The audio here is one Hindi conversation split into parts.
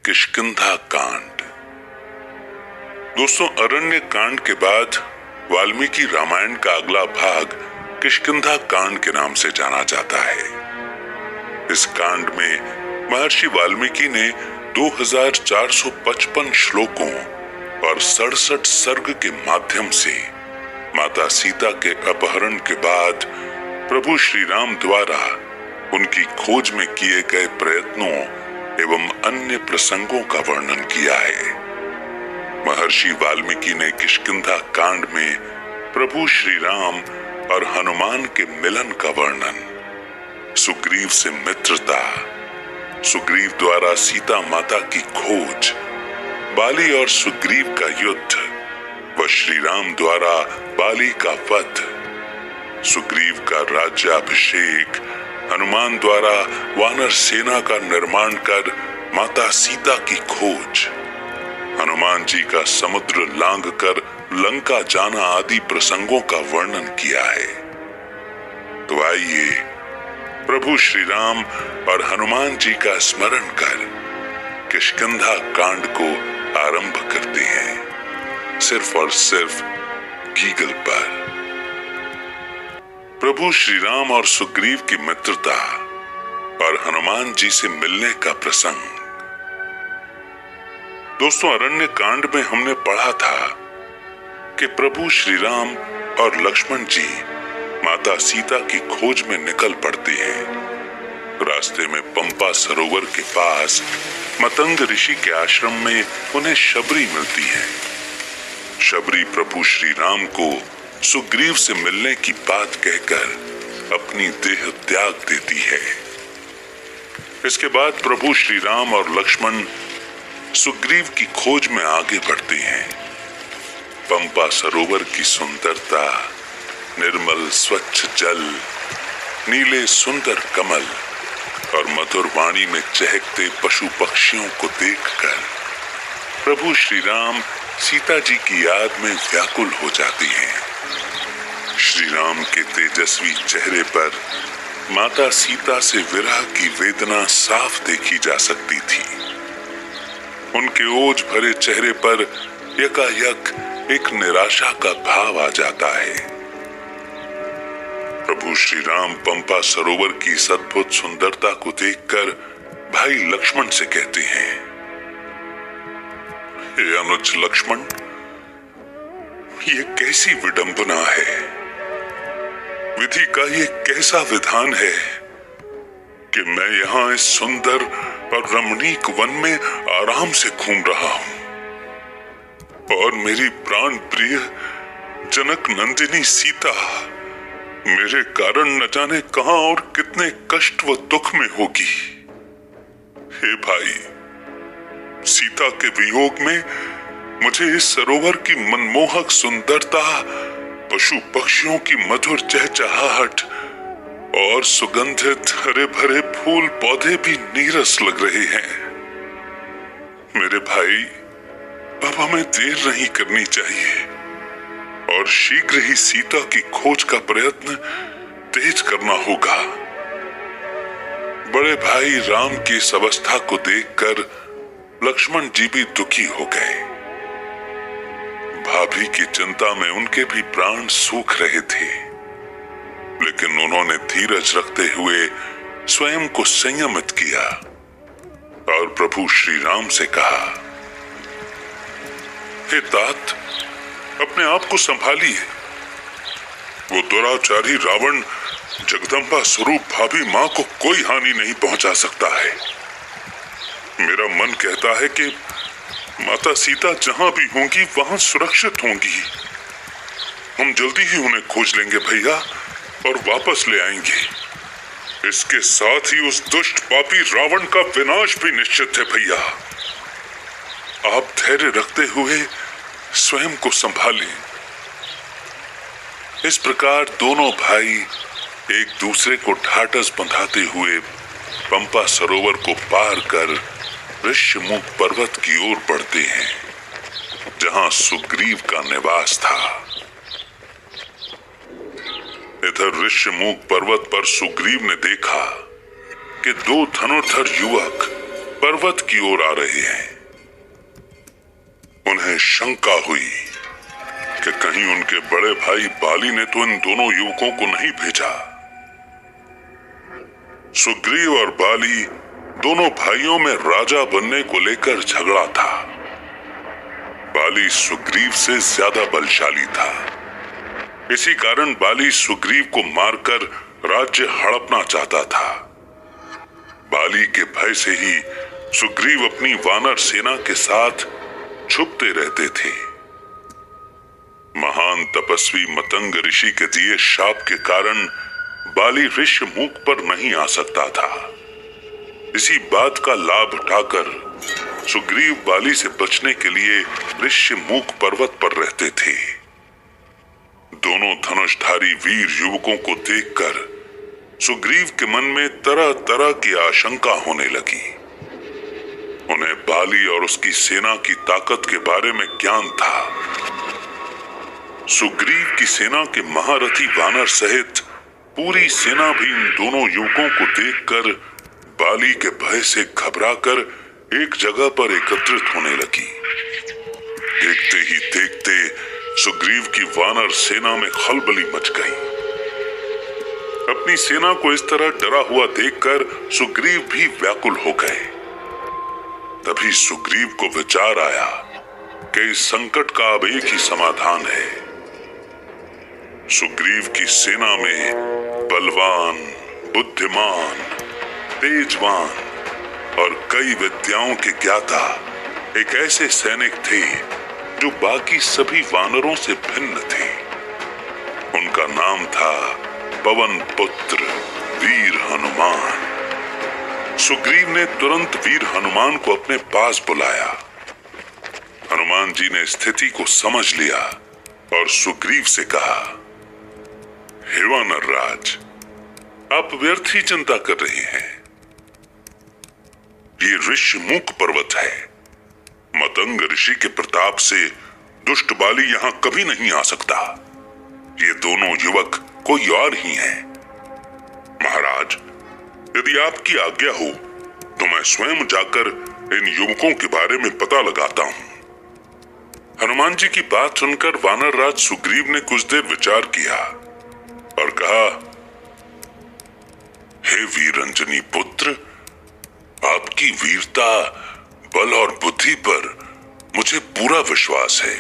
किष्किंधा कांड। दोस्तों, अरण्य कांड के बाद वाल्मीकि रामायण का अगला भाग किष्किंधा कांड के नाम से जाना जाता है। इस कांड में महर्षि वाल्मीकि ने 2455 श्लोकों और 67 सर्ग के माध्यम से माता सीता के अपहरण के बाद प्रभु श्री राम द्वारा उनकी खोज में किए गए प्रयत्नों एवं अन्य प्रसंगों का वर्णन किया है। महर्षि वाल्मीकि ने किष्किंधा कांड में प्रभु श्री राम और हनुमान के मिलन का वर्णन, सुग्रीव से मित्रता, सुग्रीव द्वारा सीता माता की खोज, बाली और सुग्रीव का युद्ध व श्री राम द्वारा बाली का वध, सुग्रीव का राज्याभिषेक, हनुमान द्वारा वानर सेना का निर्माण कर माता सीता की खोज, हनुमान जी का समुद्र लांघ कर लंका जाना आदि प्रसंगों का वर्णन किया है। तो आइए प्रभु श्री राम और हनुमान जी का स्मरण कर किष्किंधा कांड को आरंभ करते हैं, सिर्फ और सिर्फ गीगल पर। प्रभु श्री राम और सुग्रीव की मित्रता और हनुमान जी से मिलने का प्रसंग। दोस्तों, अरण्य कांड में हमने पढ़ा था कि प्रभु श्री राम और लक्ष्मण जी माता सीता की खोज में निकल पड़ते हैं। रास्ते में पंपा सरोवर के पास मतंग ऋषि के आश्रम में उन्हें शबरी मिलती है। शबरी प्रभु श्री राम को सुग्रीव से मिलने की बात कहकर अपनी देह त्याग देती है। इसके बाद प्रभु श्री राम और लक्ष्मण सुग्रीव की खोज में आगे बढ़ते हैं। पंपा सरोवर की सुंदरता, निर्मल स्वच्छ जल, नीले सुंदर कमल और मधुर वाणी में चहकते पशु पक्षियों को देखकर प्रभु श्री राम सीता जी की याद में व्याकुल हो जाते हैं। श्री राम के तेजस्वी चेहरे पर माता सीता से विरह की वेदना साफ देखी जा सकती थी। उनके ओज भरे चेहरे पर यकायक एक निराशा का भाव आ जाता है। प्रभु श्री राम पंपा सरोवर की इस अद्भुत सुंदरता को देखकर भाई लक्ष्मण से कहते हैं, हे अनुज लक्ष्मण, ये कैसी विडंबना है। विधि का ये कैसा विधान है कि मैं यहाँ इस सुंदर और रमणीक वन में आराम से घूम रहा हूं और मेरी प्राण प्रिय जनक नंदिनी सीता मेरे कारण न जाने कहां और कितने कष्ट व दुख में होगी। हे भाई, सीता के वियोग में मुझे इस सरोवर की मनमोहक सुंदरता, पशु पक्षियों की मधुर चहचहाहट और सुगंधित हरे भरे फूल पौधे भी नीरस लग रहे हैं। मेरे भाई, अब हमें देर नहीं करनी चाहिए और शीघ्र ही सीता की खोज का प्रयत्न तेज करना होगा। बड़े भाई राम की इस अवस्था को देखकर लक्ष्मण जी भी दुखी हो गए। भाभी की चिंता में उनके भी प्राण सूख रहे थे, लेकिन उन्होंने धीरज रखते हुए स्वयं को संयमित किया और प्रभु श्री राम से कहा, हे तात, अपने आप को संभालिए। वो दुराचारी रावण जगदम्बा स्वरूप भाभी मां को कोई हानि नहीं पहुंचा सकता है। मेरा मन कहता है कि माता सीता जहां भी होंगी वहां सुरक्षित होंगी। हम जल्दी ही उन्हें खोज लेंगे भैया और वापस ले आएंगे। इसके साथ ही उस दुष्ट पापी रावण का विनाश भी निश्चित है भैया। आप धैर्य रखते हुए स्वयं को संभालें। इस प्रकार दोनों भाई एक दूसरे को ढाढ़स बंधाते हुए पंपा सरोवर को पार कर ऋष्यमुख पर्वत की ओर बढ़ते हैं, जहां सुग्रीव का निवास था। इधर ऋष्यमुख पर्वत पर सुग्रीव ने देखा कि दो धनुर्धर युवक पर्वत की ओर आ रहे हैं। उन्हें शंका हुई कि कहीं उनके बड़े भाई बाली ने तो इन दोनों युवकों को नहीं भेजा। सुग्रीव और बाली दोनों भाइयों में राजा बनने को लेकर झगड़ा था। बाली सुग्रीव से ज्यादा बलशाली था। इसी कारण बाली सुग्रीव को मारकर राज्य हड़पना चाहता था। बाली के भय से ही सुग्रीव अपनी वानर सेना के साथ छुपते रहते थे। महान तपस्वी मतंग ऋषि के दिए शाप के कारण बाली ऋष्यमुख पर नहीं आ सकता था। इसी बात का लाभ उठाकर सुग्रीव बाली से बचने के लिए ऋष्यमुख पर्वत पर रहते थे। दोनों धनुषधारी वीर युवकों को देखकर सुग्रीव के मन में तरह तरह की आशंका होने लगी। उन्हें बाली और उसकी सेना की ताकत के बारे में ज्ञान था। सुग्रीव की सेना के महारथी वानर सहित पूरी सेना भी इन दोनों युवकों को देखकर बाली के भय से घबराकर एक जगह पर एकत्रित होने लगी। देखते ही देखते सुग्रीव की वानर सेना में खलबली मच गई। अपनी सेना को इस तरह डरा हुआ देखकर सुग्रीव भी व्याकुल हो गए। तभी सुग्रीव को विचार आया कि इस संकट का अब एक ही समाधान है। सुग्रीव की सेना में बलवान, बुद्धिमान, तेजवान और कई विद्याओं के ज्ञाता एक ऐसे सैनिक थे जो बाकी सभी वानरों से भिन्न थे। उनका नाम था पवन पुत्र वीर हनुमान। सुग्रीव ने तुरंत वीर हनुमान को अपने पास बुलाया। हनुमान जी ने स्थिति को समझ लिया और सुग्रीव से कहा, हे वानर राज, आप व्यर्थ ही चिंता कर रहे हैं। ये ऋष्यमुख पर्वत है। मतंग ऋषि के प्रताप से दुष्ट बाली यहां कभी नहीं आ सकता। ये दोनों युवक कोई और ही हैं। महाराज, यदि आपकी आज्ञा हो तो मैं स्वयं जाकर इन युवकों के बारे में पता लगाता हूं। हनुमान जी की बात सुनकर वानर राज सुग्रीव ने कुछ देर विचार किया और कहा, हे वीरंजनी पुत्र, आपकी वीरता, बल और बुद्धि पर मुझे पूरा विश्वास है।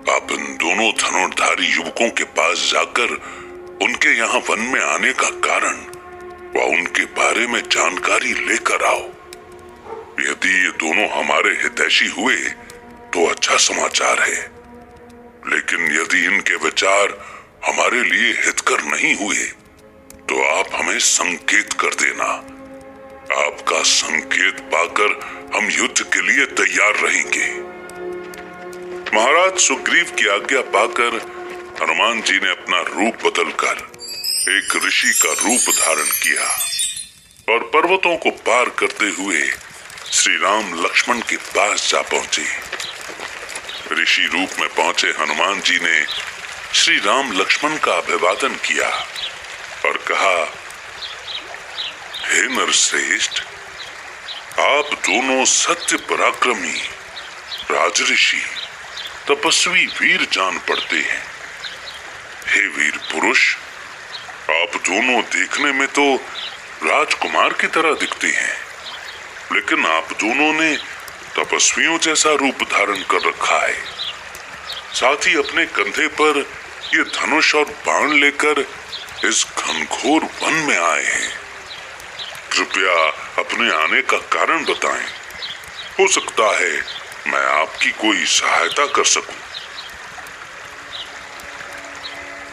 आप इन दोनों धनुर्धारी युवकों के पास जाकर उनके यहाँ वन में आने का कारण व उनके बारे में जानकारी लेकर आओ। यदि ये दोनों हमारे हितैषी हुए तो अच्छा समाचार है, लेकिन यदि इनके विचार हमारे लिए हितकर नहीं हुए तो आप हमें संकेत कर देना। आपका संकेत पाकर हम युद्ध के लिए तैयार रहेंगे। महाराज सुग्रीव की आज्ञा पाकर हनुमान जी ने अपना रूप बदलकर एक ऋषि का रूप धारण किया और पर्वतों को पार करते हुए श्री राम लक्ष्मण के पास जा पहुंचे। ऋषि रूप में पहुंचे हनुमान जी ने श्री राम लक्ष्मण का अभिवादन किया और कहा, हे नरश्रेष्ठ, आप दोनों सत्य पराक्रमी राजऋषि तपस्वी वीर जान पड़ते हैं। हे वीर पुरुष, आप दोनों देखने में तो राजकुमार की तरह दिखते हैं, लेकिन आप दोनों ने तपस्वियों जैसा रूप धारण कर रखा है। साथ ही अपने कंधे पर ये धनुष और बाण लेकर इस घनघोर वन में आए हैं। कृपया अपने आने का कारण बताएं। हो सकता है मैं आपकी कोई सहायता कर सकूं।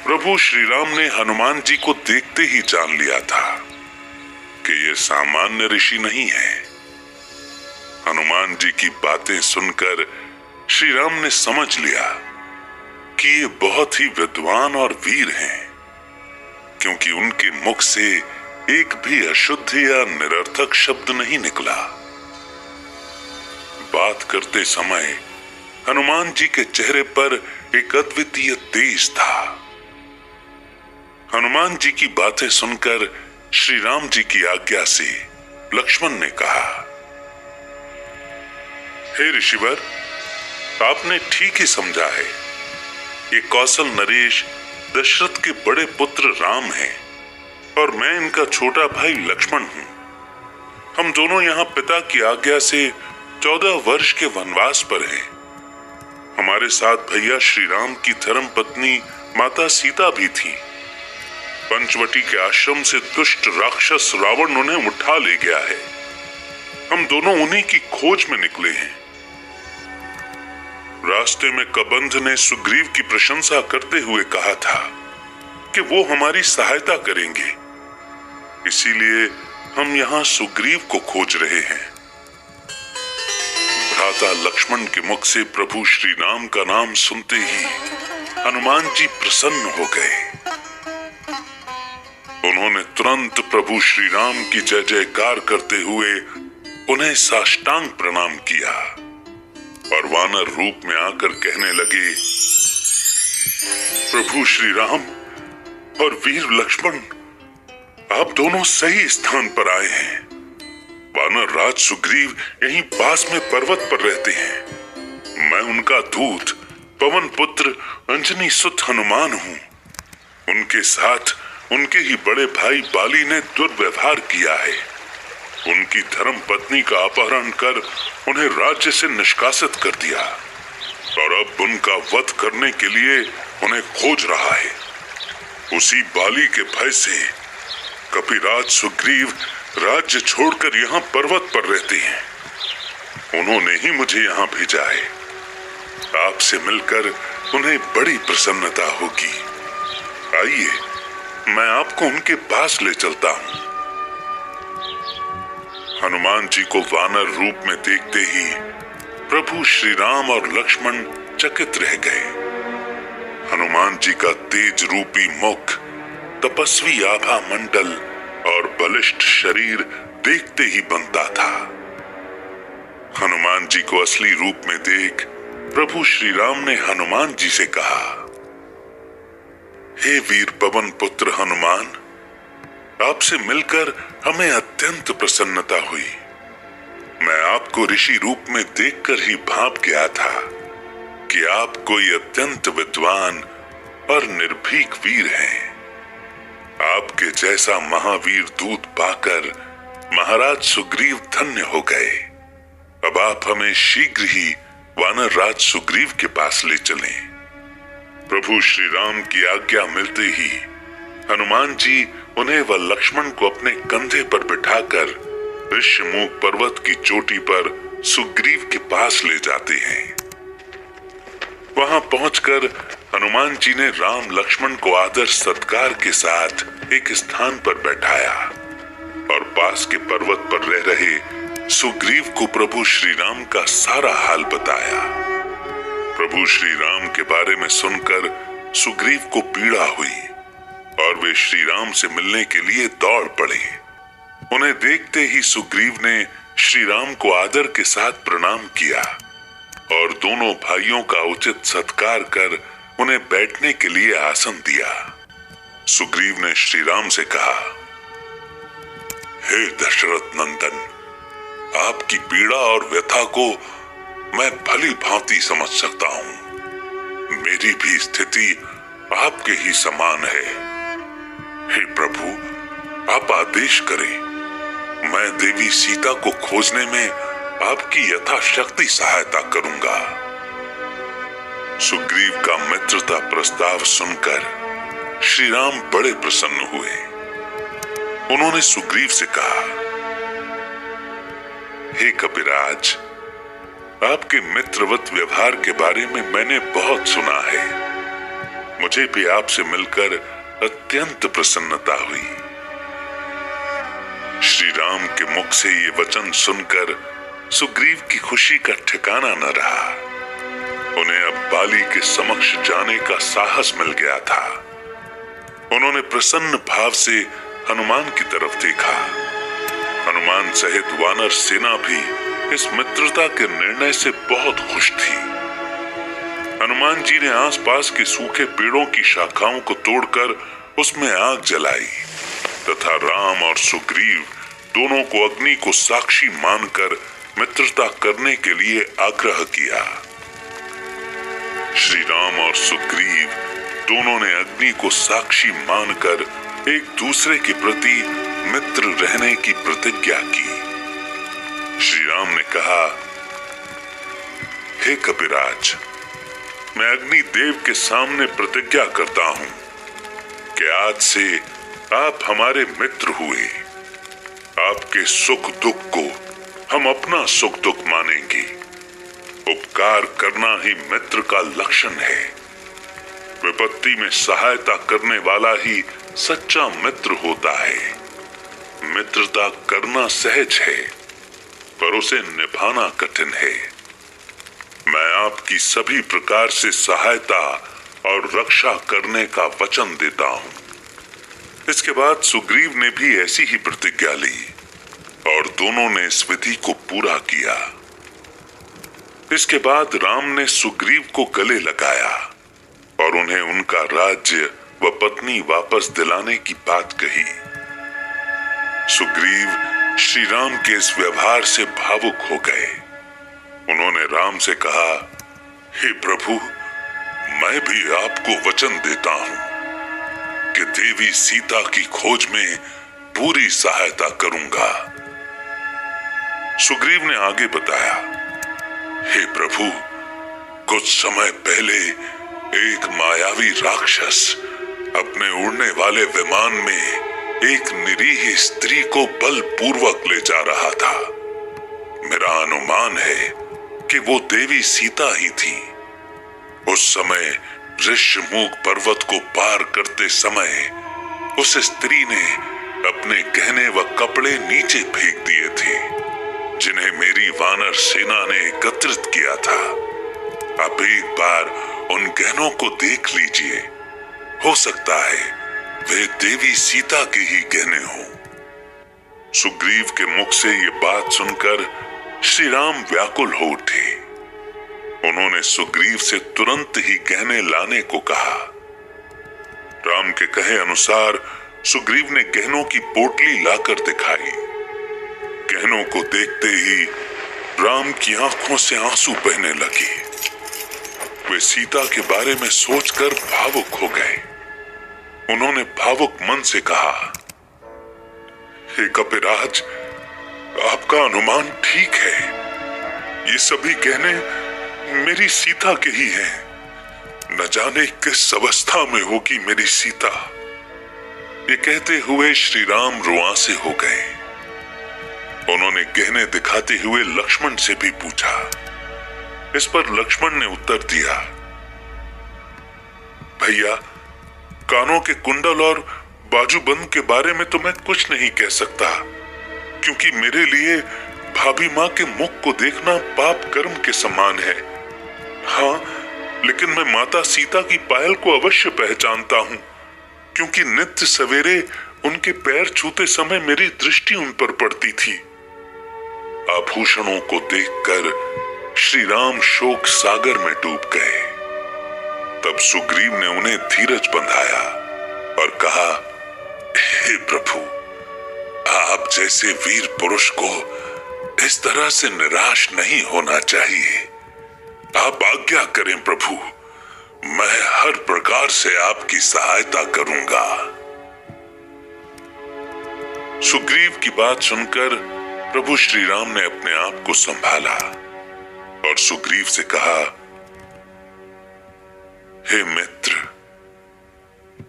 प्रभु श्री राम ने हनुमान जी को देखते ही जान लिया था कि ये सामान्य ऋषि नहीं है। हनुमान जी की बातें सुनकर श्री राम ने समझ लिया कि ये बहुत ही विद्वान और वीर हैं, क्योंकि उनके मुख से एक भी अशुद्ध या निरर्थक शब्द नहीं निकला। बात करते समय हनुमान जी के चेहरे पर एक अद्वितीय तेज था। हनुमान जी की बातें सुनकर श्री राम जी की आज्ञा से लक्ष्मण ने कहा, हे ऋषिवर, आपने ठीक ही समझा है। ये कौशल नरेश दशरथ के बड़े पुत्र राम हैं और मैं इनका छोटा भाई लक्ष्मण हूं। हम दोनों यहाँ पिता की आज्ञा से 14 वर्ष के वनवास पर हैं। हमारे साथ भैया श्री राम की धर्म पत्नी माता सीता भी थी। पंचवटी के आश्रम से दुष्ट राक्षस रावण उन्हें उठा ले गया है। हम दोनों उन्हीं की खोज में निकले हैं। रास्ते में कबंध ने सुग्रीव की प्रशंसा करते हुए कहा था कि वो हमारी सहायता करेंगे, इसीलिए हम यहाँ सुग्रीव को खोज रहे हैं। भ्राता लक्ष्मण के मुख से प्रभु श्री राम का नाम सुनते ही हनुमान जी प्रसन्न हो गए। उन्होंने तुरंत प्रभु श्री राम की जय जयकार करते हुए उन्हें साष्टांग प्रणाम किया और वानर रूप में आकर कहने लगे, प्रभु श्री राम और वीर लक्ष्मण, आप दोनों सही स्थान पर आए हैं। वानर राज सुग्रीव यहीं पास में पर्वत पर रहते हैं। मैं उनका दूत पवन पुत्र अंजनी सुत हनुमान हूं। उनके साथ उनके ही बड़े भाई बाली ने दुर्व्यवहार किया है। उनकी धर्म पत्नी का अपहरण कर उन्हें राज्य से निष्कासित कर दिया और अब उनका वध करने के लिए उन्हें खोज रहा है। उसी बाली के भय से कपिराज सुग्रीव राज्य छोड़कर यहाँ पर्वत पर रहते हैं। उन्होंने ही मुझे यहाँ भेजा है। आपसे मिलकर उन्हें बड़ी प्रसन्नता होगी। आइए, मैं आपको उनके पास ले चलता हूं। हनुमान जी को वानर रूप में देखते ही प्रभु श्री राम और लक्ष्मण चकित रह गए। हनुमान जी का तेज रूपी मुख, तपस्वी आभा मंडल और बलिष्ठ शरीर देखते ही बनता था। हनुमान जी को असली रूप में देख प्रभु श्री राम ने हनुमान जी से कहा, हे वीर पवन पुत्र हनुमान, आपसे मिलकर हमें अत्यंत प्रसन्नता हुई। मैं आपको ऋषि रूप में देखकर ही भाप गया था कि आप कोई अत्यंत विद्वान और निर्भीक वीर हैं। आपके जैसा महावीर दूत पाकर महाराज सुग्रीव धन्य हो गए। अब आप हमें शीघ्र ही वानर राज सुग्रीव के पास ले चलें। प्रभु श्री राम की आज्ञा मिलते ही हनुमान जी उन्हें व लक्ष्मण को अपने कंधे पर बिठाकर ऋष्यमुख पर्वत की चोटी पर सुग्रीव के पास ले जाते हैं। वहां पहुंचकर हनुमान जी ने राम लक्ष्मण को आदर सत्कार के साथ एक स्थान पर बैठाया और पास के पर्वत पर रह रहे सुग्रीव को प्रभु श्री राम का सारा हाल बताया। प्रभु श्री राम के बारे में सुनकर सुग्रीव को पीड़ा हुई और वे श्री राम से मिलने के लिए दौड़ पड़े। उन्हें देखते ही सुग्रीव ने श्री राम को आदर के साथ प्रणाम किया और दोनों भाइयों का उचित सत्कार कर उन्हें बैठने के लिए आसन दिया। सुग्रीव ने श्री राम से कहा, हे दशरथ नंदन, आपकी पीड़ा और व्यथा को मैं भली भांति समझ सकता हूं। मेरी भी स्थिति आपके ही समान है। हे प्रभु, आप आदेश करें, मैं देवी सीता को खोजने में आपकी यथाशक्ति सहायता करूंगा। सुग्रीव का मित्रता प्रस्ताव सुनकर श्री राम बड़े प्रसन्न हुए। उन्होंने सुग्रीव से कहा, हे कपिराज, आपके मित्रवत व्यवहार के बारे में मैंने बहुत सुना है। मुझे भी आपसे मिलकर अत्यंत प्रसन्नता हुई। श्री राम के मुख से ये वचन सुनकर सुग्रीव की खुशी का ठिकाना न रहा। उन्हें अब बाली के समक्ष जाने का साहस मिल गया था। उन्होंने प्रसन्न भाव से हनुमान की तरफ देखा। हनुमान सहित वानर सेना भी इस मित्रता के निर्णय से बहुत खुश थी। हनुमान जी ने आसपास के सूखे पेड़ों की शाखाओं को तोड़कर उसमें आग जलाई तथा राम और सुग्रीव दोनों को अग्नि को साक्षी मानकर मित्रता करने के लिए आग्रह किया। श्री राम और सुग्रीव दोनों ने अग्नि को साक्षी मानकर एक दूसरे के प्रति मित्र रहने की प्रतिज्ञा की। श्री राम ने कहा, हे कपिराज, मैं अग्नि देव के सामने प्रतिज्ञा करता हूं कि आज से आप हमारे मित्र हुए। आपके सुख दुख को हम अपना सुख दुख मानेंगे। उपकार करना ही मित्र का लक्षण है। विपत्ति में सहायता करने वाला ही सच्चा मित्र होता है। मित्रता करना सहज है, पर उसे निभाना कठिन है। मैं आपकी सभी प्रकार से सहायता और रक्षा करने का वचन देता हूं। इसके बाद सुग्रीव ने भी ऐसी ही प्रतिज्ञा ली और दोनों ने इस विधि को पूरा किया। इसके बाद राम ने सुग्रीव को गले लगाया और उन्हें उनका राज्य व पत्नी वापस दिलाने की बात कही। सुग्रीव श्री राम के इस व्यवहार से भावुक हो गए। उन्होंने राम से कहा, हे प्रभु, मैं भी आपको वचन देता हूं कि देवी सीता की खोज में पूरी सहायता करूंगा। सुग्रीव ने आगे बताया, हे प्रभु, कुछ समय पहले एक मायावी राक्षस अपने उड़ने वाले विमान में एक निरीह स्त्री को बलपूर्वक ले जा रहा था। मेरा अनुमान है कि वो देवी सीता ही थी। उस समय ऋष्यमूक पर्वत को पार करते समय उस स्त्री ने अपने गहने व कपड़े नीचे फेंक दिए थे, जिन्हें मेरी वानर सेना ने एकत्रित किया था। अब एक बार उन गहनों को देख लीजिए, हो सकता है वे देवी सीता के ही गहने हों। सुग्रीव के मुख से ये बात सुनकर श्री राम व्याकुल हो उठे। उन्होंने सुग्रीव से तुरंत ही गहने लाने को कहा। राम के कहे अनुसार सुग्रीव ने गहनों की पोटली लाकर दिखाई। गहनों को देखते ही राम की आंखों से आंसू बहने लगे। वे सीता के बारे में सोचकर भावुक हो गए। उन्होंने भावुक मन से कहा, हे कपिराज, आपका अनुमान ठीक है। ये सभी गहने मेरी सीता के ही हैं। न जाने किस अवस्था में होगी मेरी सीता। ये कहते हुए श्री राम रुआंसे हो गए। उन्होंने गहने दिखाते हुए लक्ष्मण से भी पूछा। इस पर लक्ष्मण ने उत्तर दिया, भैया, कानों के कुंडल और बाजूबंद के बारे में तो मैं कुछ नहीं कह सकता, क्योंकि मेरे लिए भाभी माँ के मुख को देखना पाप कर्म के समान है। हाँ, लेकिन मैं माता सीता की पायल को अवश्य पहचानता हूँ, क्योंकि नित्य सवेरे उनके पैर छूते समय मेरी दृष्टि उन पर पड़ती थी। आभूषणों को देखकर श्री राम शोक सागर में डूब गए। तब सुग्रीव ने उन्हें धीरज बंधाया और कहा, हे प्रभु, आप जैसे वीर पुरुष को इस तरह से निराश नहीं होना चाहिए। आप आज्ञा करें प्रभु, मैं हर प्रकार से आपकी सहायता करूंगा। सुग्रीव की बात सुनकर प्रभु श्री राम ने अपने आप को संभाला और सुग्रीव से कहा, हे मित्र,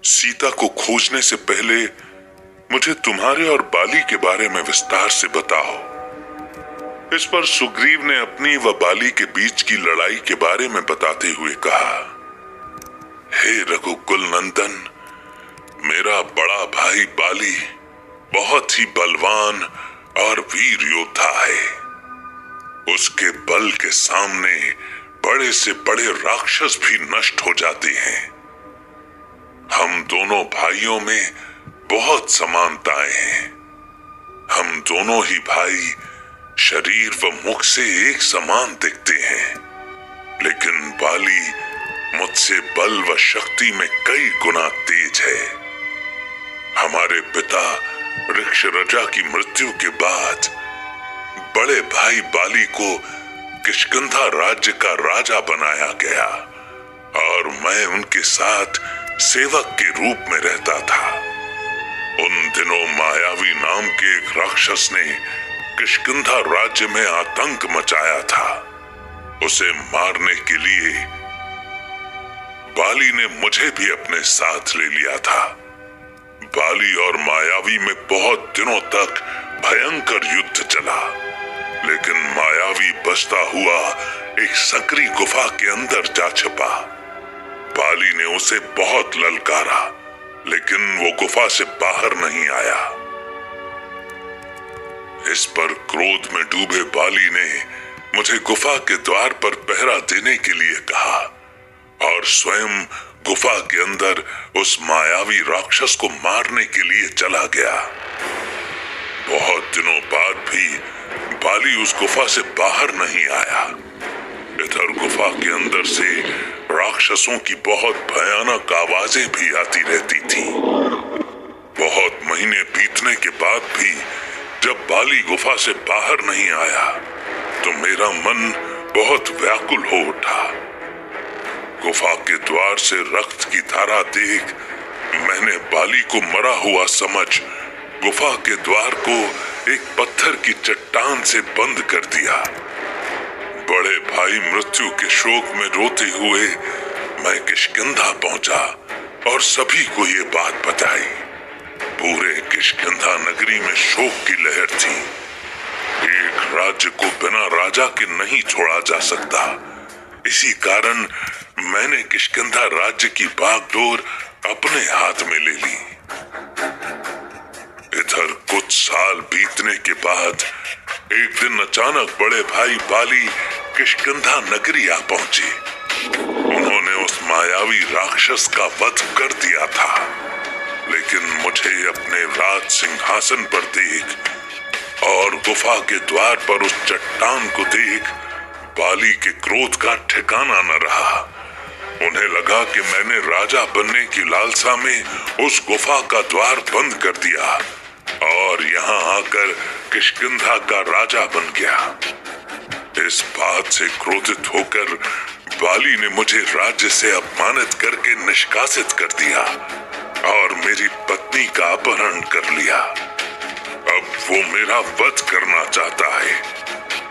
सीता को खोजने से पहले मुझे तुम्हारे और बाली के बारे में विस्तार से बताओ। इस पर सुग्रीव ने अपनी व बाली के बीच की लड़ाई के बारे में बताते हुए कहा, हे रघुकुल नंदन, मेरा बड़ा भाई बाली बहुत ही बलवान और वीर योद्धा है। उसके बल के सामने बड़े से बड़े राक्षस भी नष्ट हो जाते हैं। हम दोनों भाइयों में बहुत समानताएं हैं। हम दोनों ही भाई शरीर व मुख से एक समान दिखते हैं, लेकिन बाली मुझसे बल व शक्ति में कई गुना तेज है। हमारे पिता ऋक्षरजा की मृत्यु के बाद बड़े भाई बाली को किष्किंधा राज्य का राजा बनाया गया और मैं उनके साथ सेवक के रूप में रहता था। उन दिनों मायावी नाम के एक राक्षस ने किष्किंधा राज्य में आतंक मचाया था। उसे मारने के लिए बाली ने मुझे भी अपने साथ ले लिया था। बाली और मायावी में बहुत दिनों तक भयंकर युद्ध चला, लेकिन मायावी बचता हुआ एक सकरी गुफा के अंदर जा छिपा। बाली ने उसे बहुत ललकारा, लेकिन वो गुफा से बाहर नहीं आया। इस पर क्रोध में डूबे बाली ने मुझे गुफा के द्वार पर पहरा देने के लिए कहा और स्वयं गुफा के अंदर उस मायावी राक्षस को मारने के लिए चला गया। बहुत दिनों बाद भी बाली उस गुफा से बाहर नहीं आया। इधर गुफा के अंदर से राक्षसों की बहुत भयानक आवाजें भी आती रहती थीं। बहुत महीने बीतने के बाद भी जब बाली गुफा से बाहर नहीं आया तो मेरा मन बहुत व्याकुल हो उठा। गुफा के द्वार से रक्त की धारा देख मैंने बाली को मरा हुआ समझ गुफा के द्वार को एक पत्थर की चट्टान से बंद कर दिया। बड़े भाई मृत्यु के शोक में रोते हुए मैं किष्किंधा पहुंचा और सभी को ये बात बताई। पूरे किष्किंधा नगरी में शोक की लहर थी। एक राज्य को बिना राजा के नहीं छोड़ा जा सकता। इसी कारण मैंने किष्किंधा राज्य की बागडोर अपने हाथ में ले ली। इधर कुछ साल बीतने के बाद एक दिन अचानक बड़े भाई बाली किष्किंधा नगरी आ पहुंचे। उन्होंने उस मायावी राक्षस का वध कर दिया था, लेकिन मुझे अपने राज सिंहासन पर देख और गुफा के द्वार पर उस चट्टान को देख बाली के क्रोध का ठिकाना न रहा। उन्हें लगा कि मैंने राजा बनने की लालसा में उस गुफा का द्वार बंद कर दिया और यहाँ आकर किष्किंधा का राजा बन गया। इस बात से क्रोधित होकर बाली ने मुझे राज्य से अपमानित करके निष्कासित कर दिया और मेरी पत्नी का अपहरण कर लिया। अब वो मेरा वध करना चाहता है।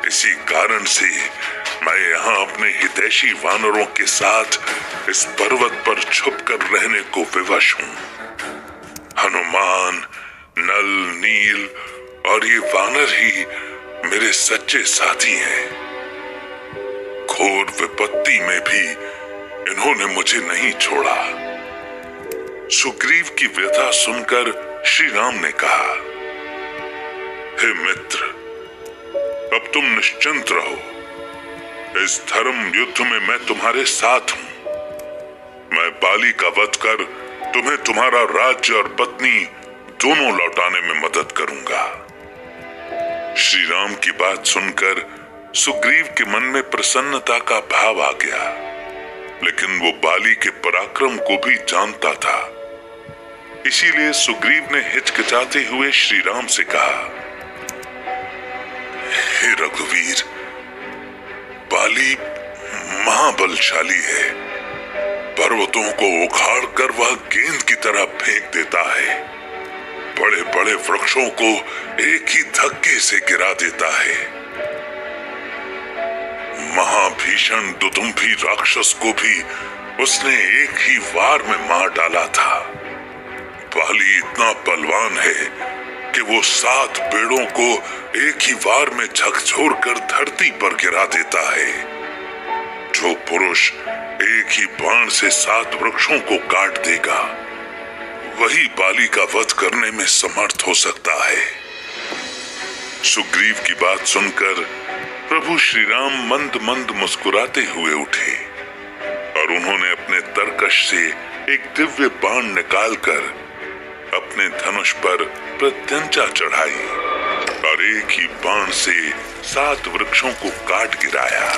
इसी कारण से मैं यहाँ अपने हितैषी वानरों के साथ इस पर्वत पर छुपकर रहने को विवश हूँ। हनुमान, नल, नील और ये वानर ही मेरे सच्चे साथी हैं। घोर विपत्ति में भी इन्होंने मुझे नहीं छोड़ा। सुग्रीव की व्यथा सुनकर श्री राम ने कहा, हे मित्र, अब तुम निश्चिंत रहो। इस धर्म युद्ध में मैं तुम्हारे साथ हूं। मैं बाली का वध कर तुम्हें तुम्हारा राज्य और पत्नी दोनों लौटाने में मदद करूंगा। श्री राम की बात सुनकर सुग्रीव के मन में प्रसन्नता का भाव आ गया, लेकिन वो बाली के पराक्रम को भी जानता था। इसीलिए सुग्रीव ने हिचकिचाते हुए श्री राम से कहा, हे रघुवीर, बाली महाबलशाली है। पर्वतों को उखाड़कर वह गेंद की तरह फेंक देता है। बड़े बड़े वृक्षों को एक ही धक्के से गिरा देता है। महाभीषण दुदुम्भी राक्षस को भी उसने एक ही वार में मार डाला था। बाली इतना बलवान है कि वो 7 पेड़ों को एक ही वार में झकझोर कर धरती पर गिरा देता है। जो पुरुष एक ही बाण से 7 वृक्षों को काट देगा, वही बाली का वध करने में समर्थ हो सकता है। सुग्रीव की बात सुनकर प्रभु श्री राम मंद मंद मुस्कुराते हुए उठे और उन्होंने अपने तरकश से एक दिव्य बाण निकालकर अपने धनुष पर प्रत्यंचा चढ़ाई और एक ही बाण से 7 वृक्षों को काट गिराया।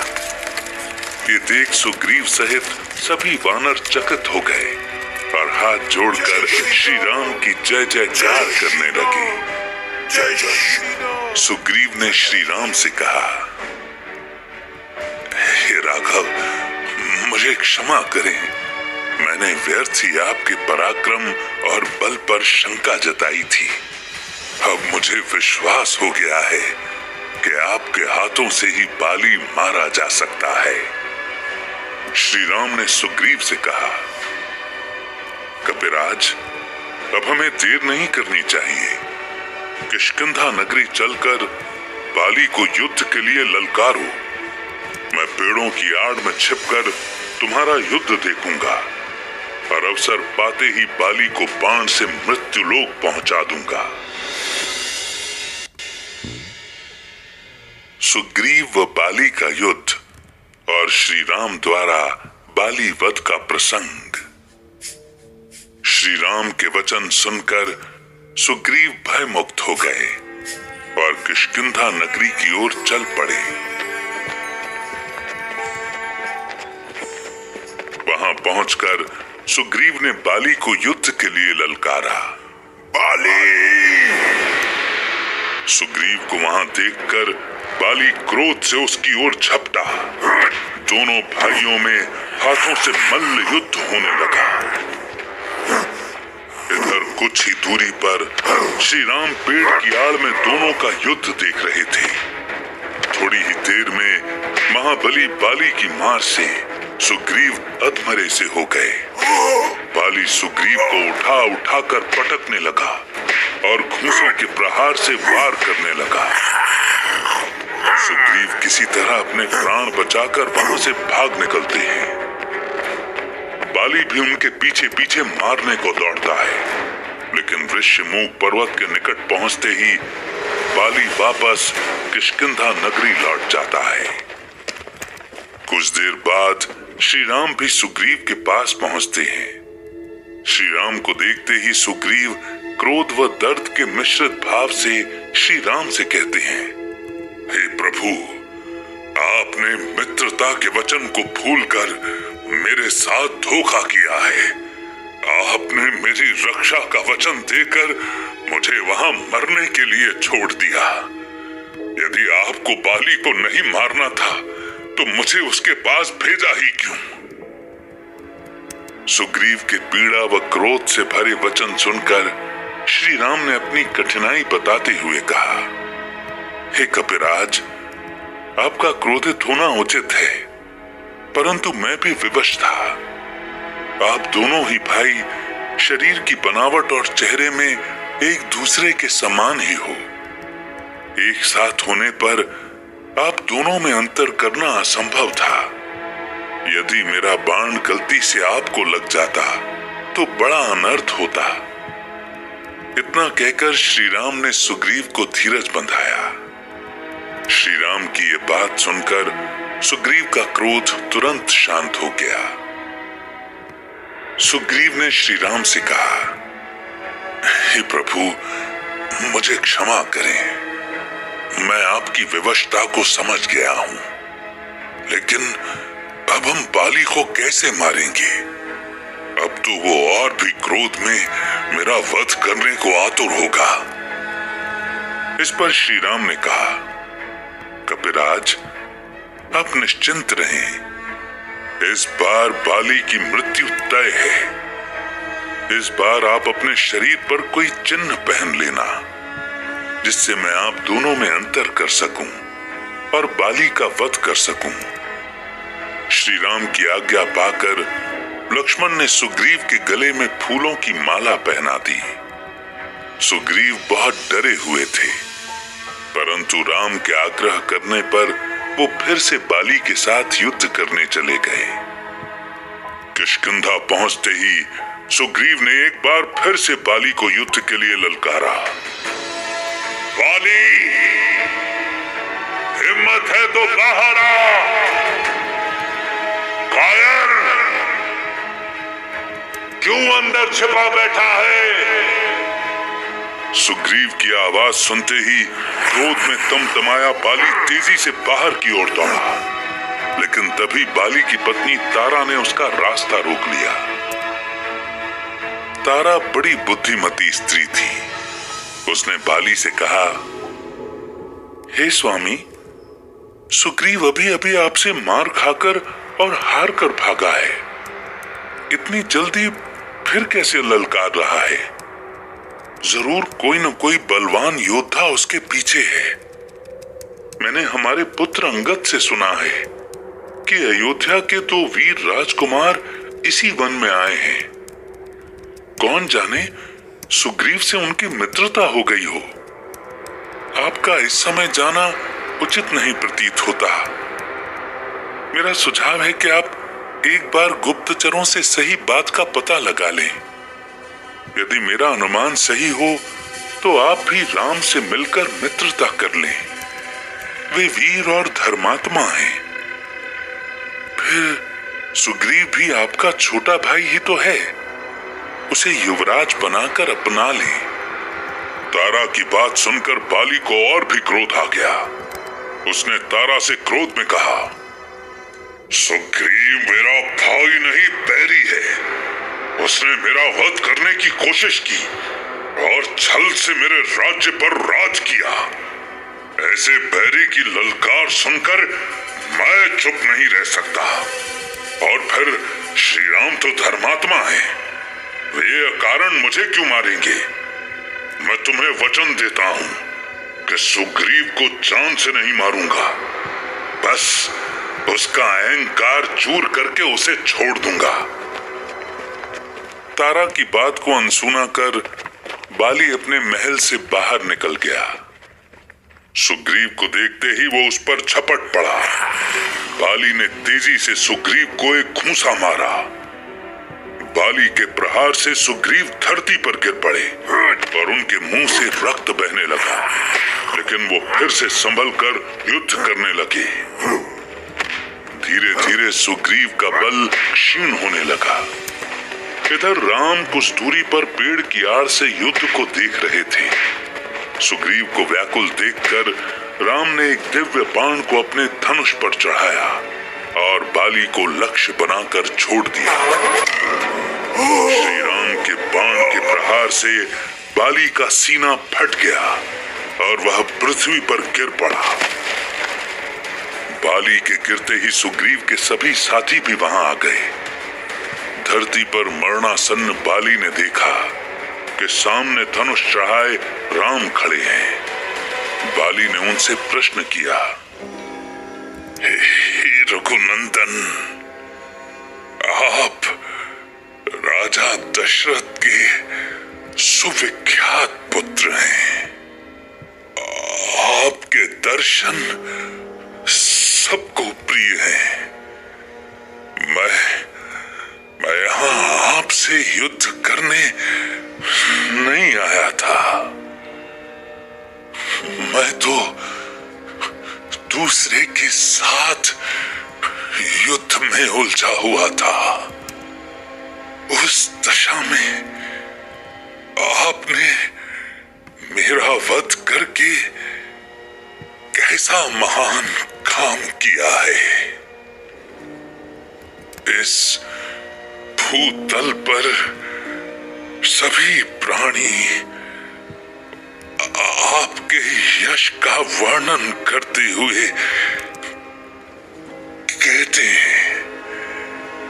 ये देख सुग्रीव सहित सभी वानर चकित हो गए और हाथ जोड़कर श्री राम की जय जयकार करने लगे। सुग्रीव ने श्री राम से कहा, हे राघव, मुझे क्षमा करें। मैंने व्यर्थ ही आपके पराक्रम और बल पर शंका जताई थी। अब मुझे विश्वास हो गया है कि आपके हाथों से ही बाली मारा जा सकता है। श्री राम ने सुग्रीव से कहा, कपिराज, अब हमें देर नहीं करनी चाहिए। किष्किंधा नगरी चलकर बाली को युद्ध के लिए ललकारो। मैं पेड़ों की आड़ में छिपकर तुम्हारा युद्ध देखूंगा और अवसर पाते ही बाली को बाण से मृत्यु लोक पहुंचा दूंगा। सुग्रीव व बाली का युद्ध और श्री राम द्वारा बाली वध का प्रसंग। श्री राम के वचन सुनकर सुग्रीव भय मुक्त हो गए और किष्किंधा नगरी की ओर चल पड़े। वहां पहुंचकर सुग्रीव ने बाली को युद्ध के लिए ललकारा। बाली! सुग्रीव को वहां देखकर बाली क्रोध से उसकी ओर झपटा। दोनों भाइयों में हाथों से मल्ल युद्ध होने लगा। इधर कुछ ही दूरी पर श्री राम पेड़ की आड़ में दोनों का युद्ध देख रहे थे। थोड़ी ही देर में महाबली बाली की मार से सुग्रीव अधमरे से हो गए। बाली सुग्रीव को उठा उठाकर पटकने लगा और घूंसों के प्रहार से वार करने लगा। सुग्रीव किसी तरह अपने प्राण बचाकर वहां से भाग निकलते हैं। बाली भी उनके पीछे पीछे मारने को दौड़ता है, लेकिन ऋष्यमूक पर्वत के निकट पहुंचते ही बाली वापस किष्किंधा नगरी लौट जाता है। कुछ देर बाद श्री राम भी सुग्रीव के पास पहुंचते हैं। श्री राम को देखते ही सुग्रीव क्रोध व दर्द के मिश्रित भाव से श्री राम से कहते हैं, हे प्रभु, आपने मित्रता के वचन को भूलकर मेरे साथ धोखा किया है। आपने मेरी रक्षा का वचन देकर मुझे वहां मरने के लिए छोड़ दिया। यदि आपको बाली को नहीं मारना था तो मुझे उसके पास भेजा ही क्यों? सुग्रीव के पीड़ा व क्रोध से भरे वचन सुनकर श्री राम ने अपनी कठिनाई बताते हुए कहा, हे कपिराज, आपका क्रोधित होना उचित है, परंतु मैं भी विवश था। आप दोनों ही भाई शरीर की बनावट और चेहरे में एक दूसरे के समान ही हो। एक साथ होने पर आप दोनों में अंतर करना असंभव था। यदि मेरा बाण गलती से आपको लग जाता तो बड़ा अनर्थ होता। इतना कहकर श्री राम ने सुग्रीव को धीरज बंधाया। श्री राम की ये बात सुनकर सुग्रीव का क्रोध तुरंत शांत हो गया। सुग्रीव ने श्री राम से कहा, हे प्रभु, मुझे क्षमा करें। मैं आपकी विवशता को समझ गया हूं, लेकिन अब हम बाली को कैसे मारेंगे? अब तो वो और भी क्रोध में मेरा वध करने को आतुर होगा। इस पर श्री राम ने कहा, कपिराज, आप निश्चिंत रहें। इस बार बाली की मृत्यु तय है। इस बार आप अपने शरीर पर कोई चिन्ह पहन लेना, जिससे मैं आप दोनों में अंतर कर सकूं और बाली का वध कर सकूं। श्री राम की आज्ञा पाकर लक्ष्मण ने सुग्रीव के गले में फूलों की माला पहना दी। सुग्रीव बहुत डरे हुए थे, परंतु राम के आग्रह करने पर वो फिर से बाली के साथ युद्ध करने चले गए। किष्किंधा पहुंचते ही सुग्रीव ने एक बार फिर से बाली को युद्ध के लिए ललकारा। बाली, हिम्मत है तो बाहर आ। कायर, क्यों अंदर छिपा बैठा है? सुग्रीव की आवाज सुनते ही क्रोध में तमतमाया बाली तेजी से बाहर की ओर दौड़ा, लेकिन तभी बाली की पत्नी तारा ने उसका रास्ता रोक लिया। तारा बड़ी बुद्धिमती स्त्री थी। उसने बाली से कहा, हे स्वामी, सुग्रीव अभी अभी आपसे मार खाकर और हार कर भागा है। इतनी जल्दी फिर कैसे ललकार रहा है? जरूर कोई न कोई बलवान योद्धा उसके पीछे है। मैंने हमारे पुत्र अंगद से सुना है कि अयोध्या के 2 वीर राजकुमार इसी वन में आए हैं। कौन जाने सुग्रीव से उनकी मित्रता हो गई हो। आपका इस समय जाना उचित नहीं प्रतीत होता। मेरा सुझाव है कि आप एक बार गुप्तचरों से सही बात का पता लगा लें। यदि मेरा अनुमान सही हो तो आप भी राम से मिलकर मित्रता कर लें। वे वीर और धर्मात्मा हैं। फिर सुग्रीव भी आपका छोटा भाई ही तो है। उसे युवराज बनाकर अपना लें। तारा की बात सुनकर बाली को और भी क्रोध आ गया। उसने तारा से क्रोध में कहा, सुग्रीव मेरा भाई नहीं बैरी है। उसने मेरा वध करने की कोशिश की और छल से मेरे राज्य पर राज किया। ऐसे बैरी की ललकार सुनकर मैं चुप नहीं रह सकता। और फिर श्री राम तो धर्मात्मा है। वे अकारण मुझे क्यों मारेंगे? मैं तुम्हें वचन देता हूं कि सुग्रीव को जान से नहीं मारूंगा। बस उसका अहंकार चूर करके उसे छोड़ दूंगा। तारा की बात को अनसुना कर बाली अपने महल से बाहर निकल गया। सुग्रीव को देखते ही वो उस पर झपट पड़ा। बाली ने तेजी से सुग्रीव को एक घूंसा मारा। बाली के प्रहार से सुग्रीव धरती पर गिर पड़े और उनके मुंह से रक्त बहने लगा। लेकिन वो फिर से संभल कर युद्ध करने लगे। धीरे धीरे सुग्रीव का बल क्षीण होने लगा। इधर राम कुछ दूरी पर पेड़ की आड़ से युद्ध को देख रहे थे। सुग्रीव को व्याकुल देखकर राम ने एक दिव्य बाण को अपने धनुष पर चढ़ाया और बाली को लक्ष्य बनाकर छोड़ दिया। श्री राम के बाण के प्रहार से बाली का सीना फट गया और वह पृथ्वी पर गिर पड़ा। बाली के गिरते ही सुग्रीव के सभी साथी भी वहां आ गए। धरती पर मरणासन्न बाली ने देखा कि सामने धनुष चढ़ाए राम खड़े हैं। बाली ने उनसे प्रश्न किया, हे रघुनंदन, आप राजा दशरथ के सुविख्यात पुत्र हैं। आपके दर्शन सबको प्रिय हैं। मैं यहां आपसे युद्ध करने नहीं आया था। मैं तो दूसरे के साथ युद्ध में उलझा हुआ था। उस दशा में आपने मेरा वध करके कैसा महान काम किया है। इस भूतल पर सभी प्राणी आपके यश का वर्णन करते हुए कहते हैं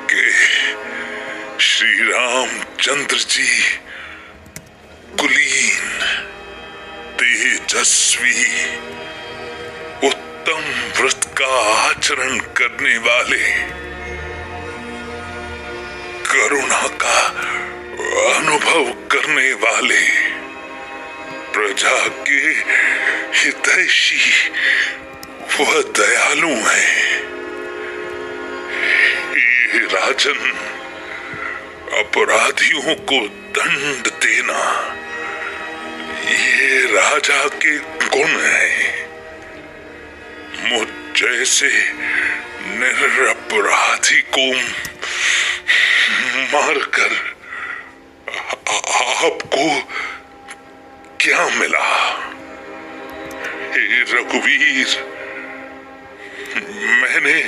कि श्री रामचंद्र जी कुलीन, तेजस्वी, उत्तम व्रत का आचरण करने वाले, करुणा का अनुभव करने वाले, प्रजा के हितैषी व दयालु हैं। ये राजन, अपराधियों को दंड देना ये राजा के गुण हैं। मुझ जैसे निरपराधी को मारकर आपको क्या मिला? हे रघुवीर, मैंने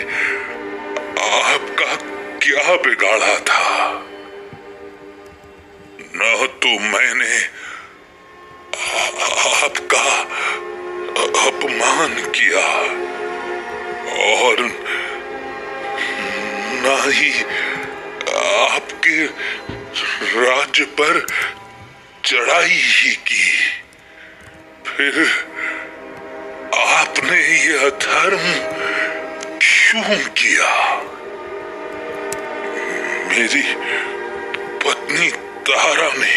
आपका क्या बिगाड़ा था? न तो मैंने आपका अपमान किया और ना ही आपके राज्य पर चढ़ाई ही की। फिर आपने यह धर्म क्यों किया? मेरी पत्नी तारा ने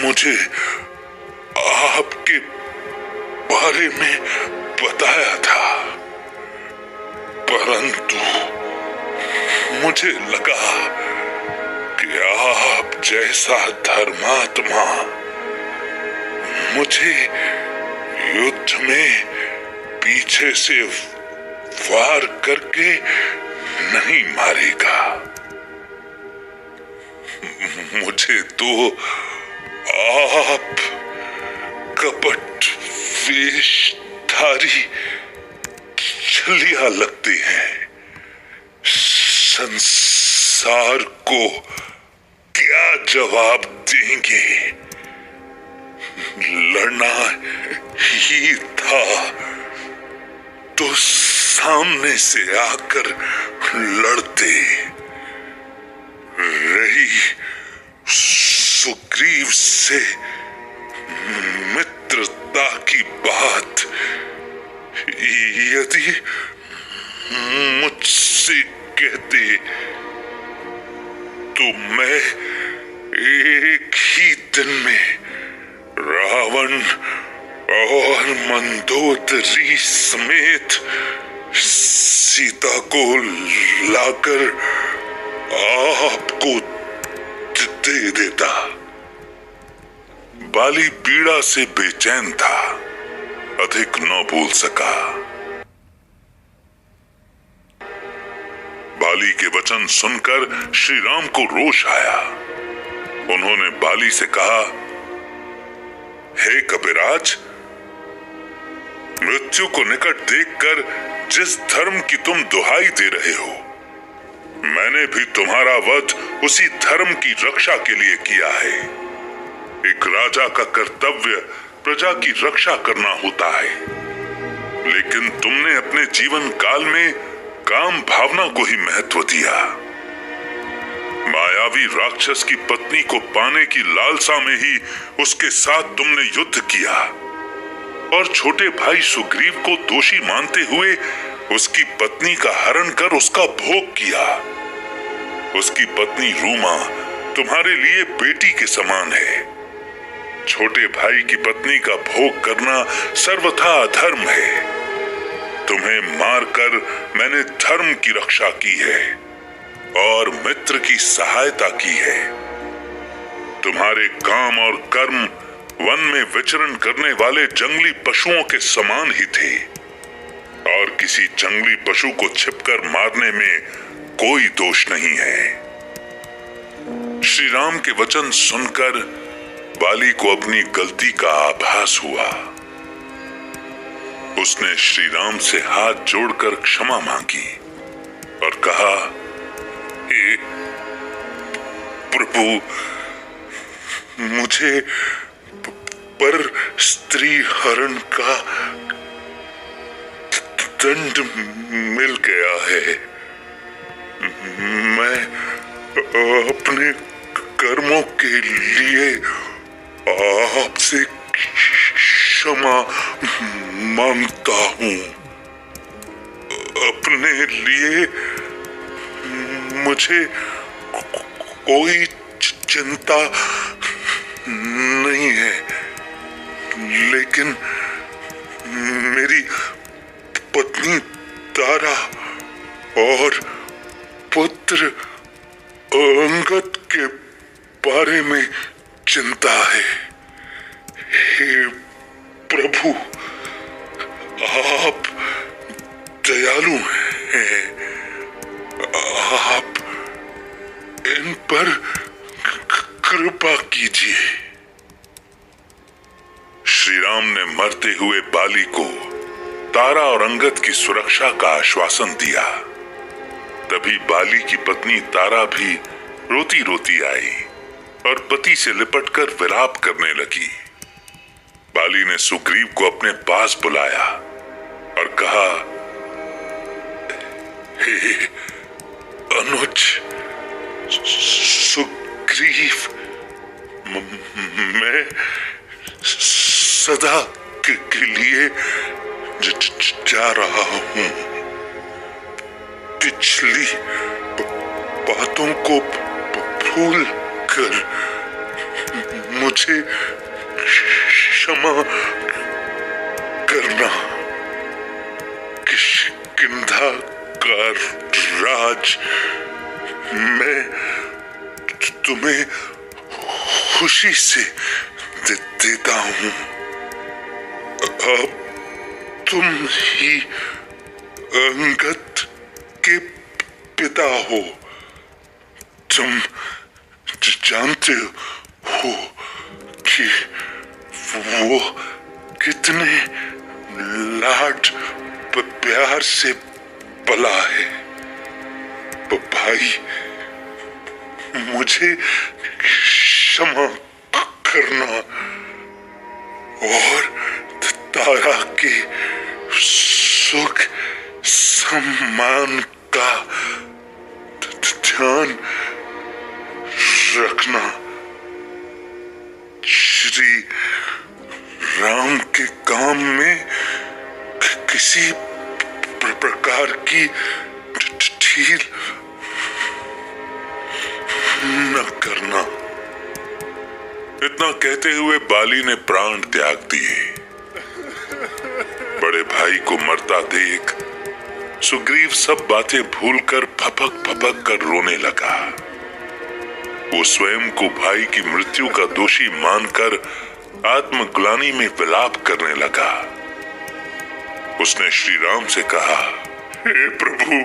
मुझे आपके बारे में बताया था, परंतु मुझे लगा कि आप जैसा धर्मात्मा मुझे युद्ध में पीछे से वार करके नहीं मारेगा। मुझे तो आप कपट वेशधारी छलिया लगते हैं। संसार को क्या जवाब देंगे? लड़ना ही था तो सामने से आकर लड़ते। रही सुग्रीव से मित्रता की बात, यदि मुझसे कहते तो मैं एक ही दिन में रावण और मंदोदरी समेत सीता को लाकर आपको दे देता। बाली पीड़ा से बेचैन था, अधिक न बोल सका। बाली के वचन सुनकर श्री राम को रोष आया। उन्होंने बाली से कहा, हे कपिराज, मृत्यु को निकट देखकर जिस धर्म की तुम दुहाई दे रहे हो, मैंने भी तुम्हारा वध उसी धर्म की रक्षा के लिए किया है। एक राजा का कर्तव्य प्रजा की रक्षा करना होता है, लेकिन तुमने अपने जीवन काल में काम भावना को ही महत्व दिया। मायावी राक्षस की पत्नी को पाने की लालसा में ही उसके साथ तुमने युद्ध किया और छोटे भाई सुग्रीव को दोषी मानते हुए उसकी पत्नी का हरण कर उसका भोग किया। उसकी पत्नी रूमा तुम्हारे लिए बेटी के समान है। छोटे भाई की पत्नी का भोग करना सर्वथा अधर्म है। तुम्हें मारकर मैंने धर्म की रक्षा की है और मित्र की सहायता की है। तुम्हारे काम और कर्म वन में विचरण करने वाले जंगली पशुओं के समान ही थे और किसी जंगली पशु को छिपकर मारने में कोई दोष नहीं है। श्री राम के वचन सुनकर बाली को अपनी गलती का आभास हुआ। उसने श्री राम से हाथ जोड़कर क्षमा मांगी और कहा, हे प्रभु, मुझे पर स्त्री हरण का दंड मिल गया है। मैं अपने कर्मों के लिए आपसे क्षमा मांगता हूं। अपने लिए मुझे कोई चिंता नहीं है, लेकिन मेरी पत्नी तारा और पुत्र अंगद के बारे में चिंता है। हे प्रभु, आप दयालु हैं। आप इन पर कृपा कीजिए। श्री राम ने मरते हुए बाली को तारा और अंगद की सुरक्षा का आश्वासन दिया। तभी बाली की पत्नी तारा भी रोती रोती आई और पति से लिपटकर विलाप करने लगी। बाली ने सुग्रीव को अपने पास बुलाया और कहा, हे अनुज सुग्रीव, मैं सदा के लिए जा रहा हूं। पिछली बातों को भूल कर मुझे क्षमा करना। किष्किंधा का राज मैं तुम्हें खुशी से देता हूं। अब तुम ही अंगद के पिता हो। तुम जानते हो कि वो कितने लाड प्यार से पला है। भाई, मुझे क्षमा करना और तारा के सुख सम्मान का ध्यान रखना। श्री राम के काम में किसी प्रकार की ढील न करना। इतना कहते हुए बाली ने प्राण त्याग दिए। बड़े भाई को मरता देख सुग्रीव सब बातें भूलकर फपक फपक कर रोने लगा। वो स्वयं को भाई की मृत्यु का दोषी मानकर आत्मग्लानि में विलाप करने लगा। उसने श्री राम से कहा, हे प्रभु,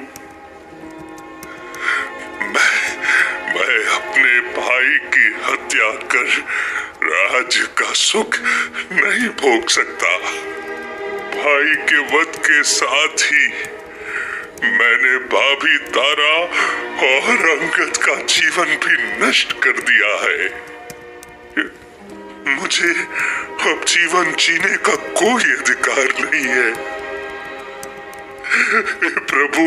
मैं अपने भाई की हत्या कर राज्य का सुख नहीं भोग सकता। भाई के वध के साथ ही मैंने भाभी तारा और अंगद का जीवन भी नष्ट कर दिया है। मुझे अब जीवन जीने का कोई अधिकार नहीं है। प्रभु,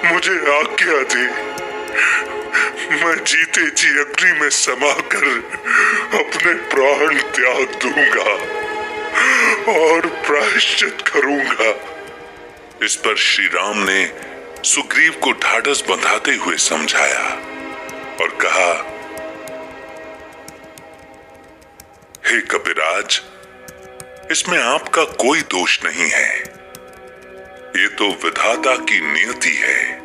मुझे आज्ञा दे, मैं जीते जी अग्नि में समाकर अपने प्राण त्याग दूंगा और प्रायश्चित करूंगा। इस पर श्री राम ने सुग्रीव को ढाढ़स बंधाते हुए समझाया और कहा, हे कपिराज, इसमें आपका कोई दोष नहीं है। ये तो विधाता की नियति है।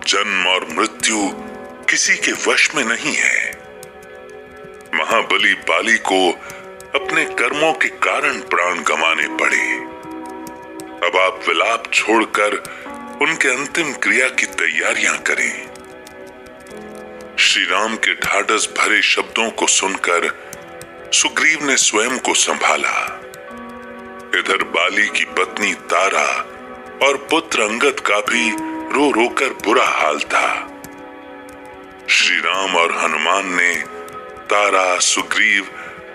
जन्म और मृत्यु किसी के वश में नहीं है। महाबली बाली को अपने कर्मों के कारण प्राण गंवाने पड़े। अब आप विलाप छोड़कर उनके अंतिम क्रिया की तैयारियां करें। श्री राम के ढाढ़स भरे शब्दों को सुनकर सुग्रीव ने स्वयं को संभाला। इधर बाली की पत्नी तारा और पुत्र अंगद का भी रो रोकर बुरा हाल था। श्री राम और हनुमान ने तारा, सुग्रीव,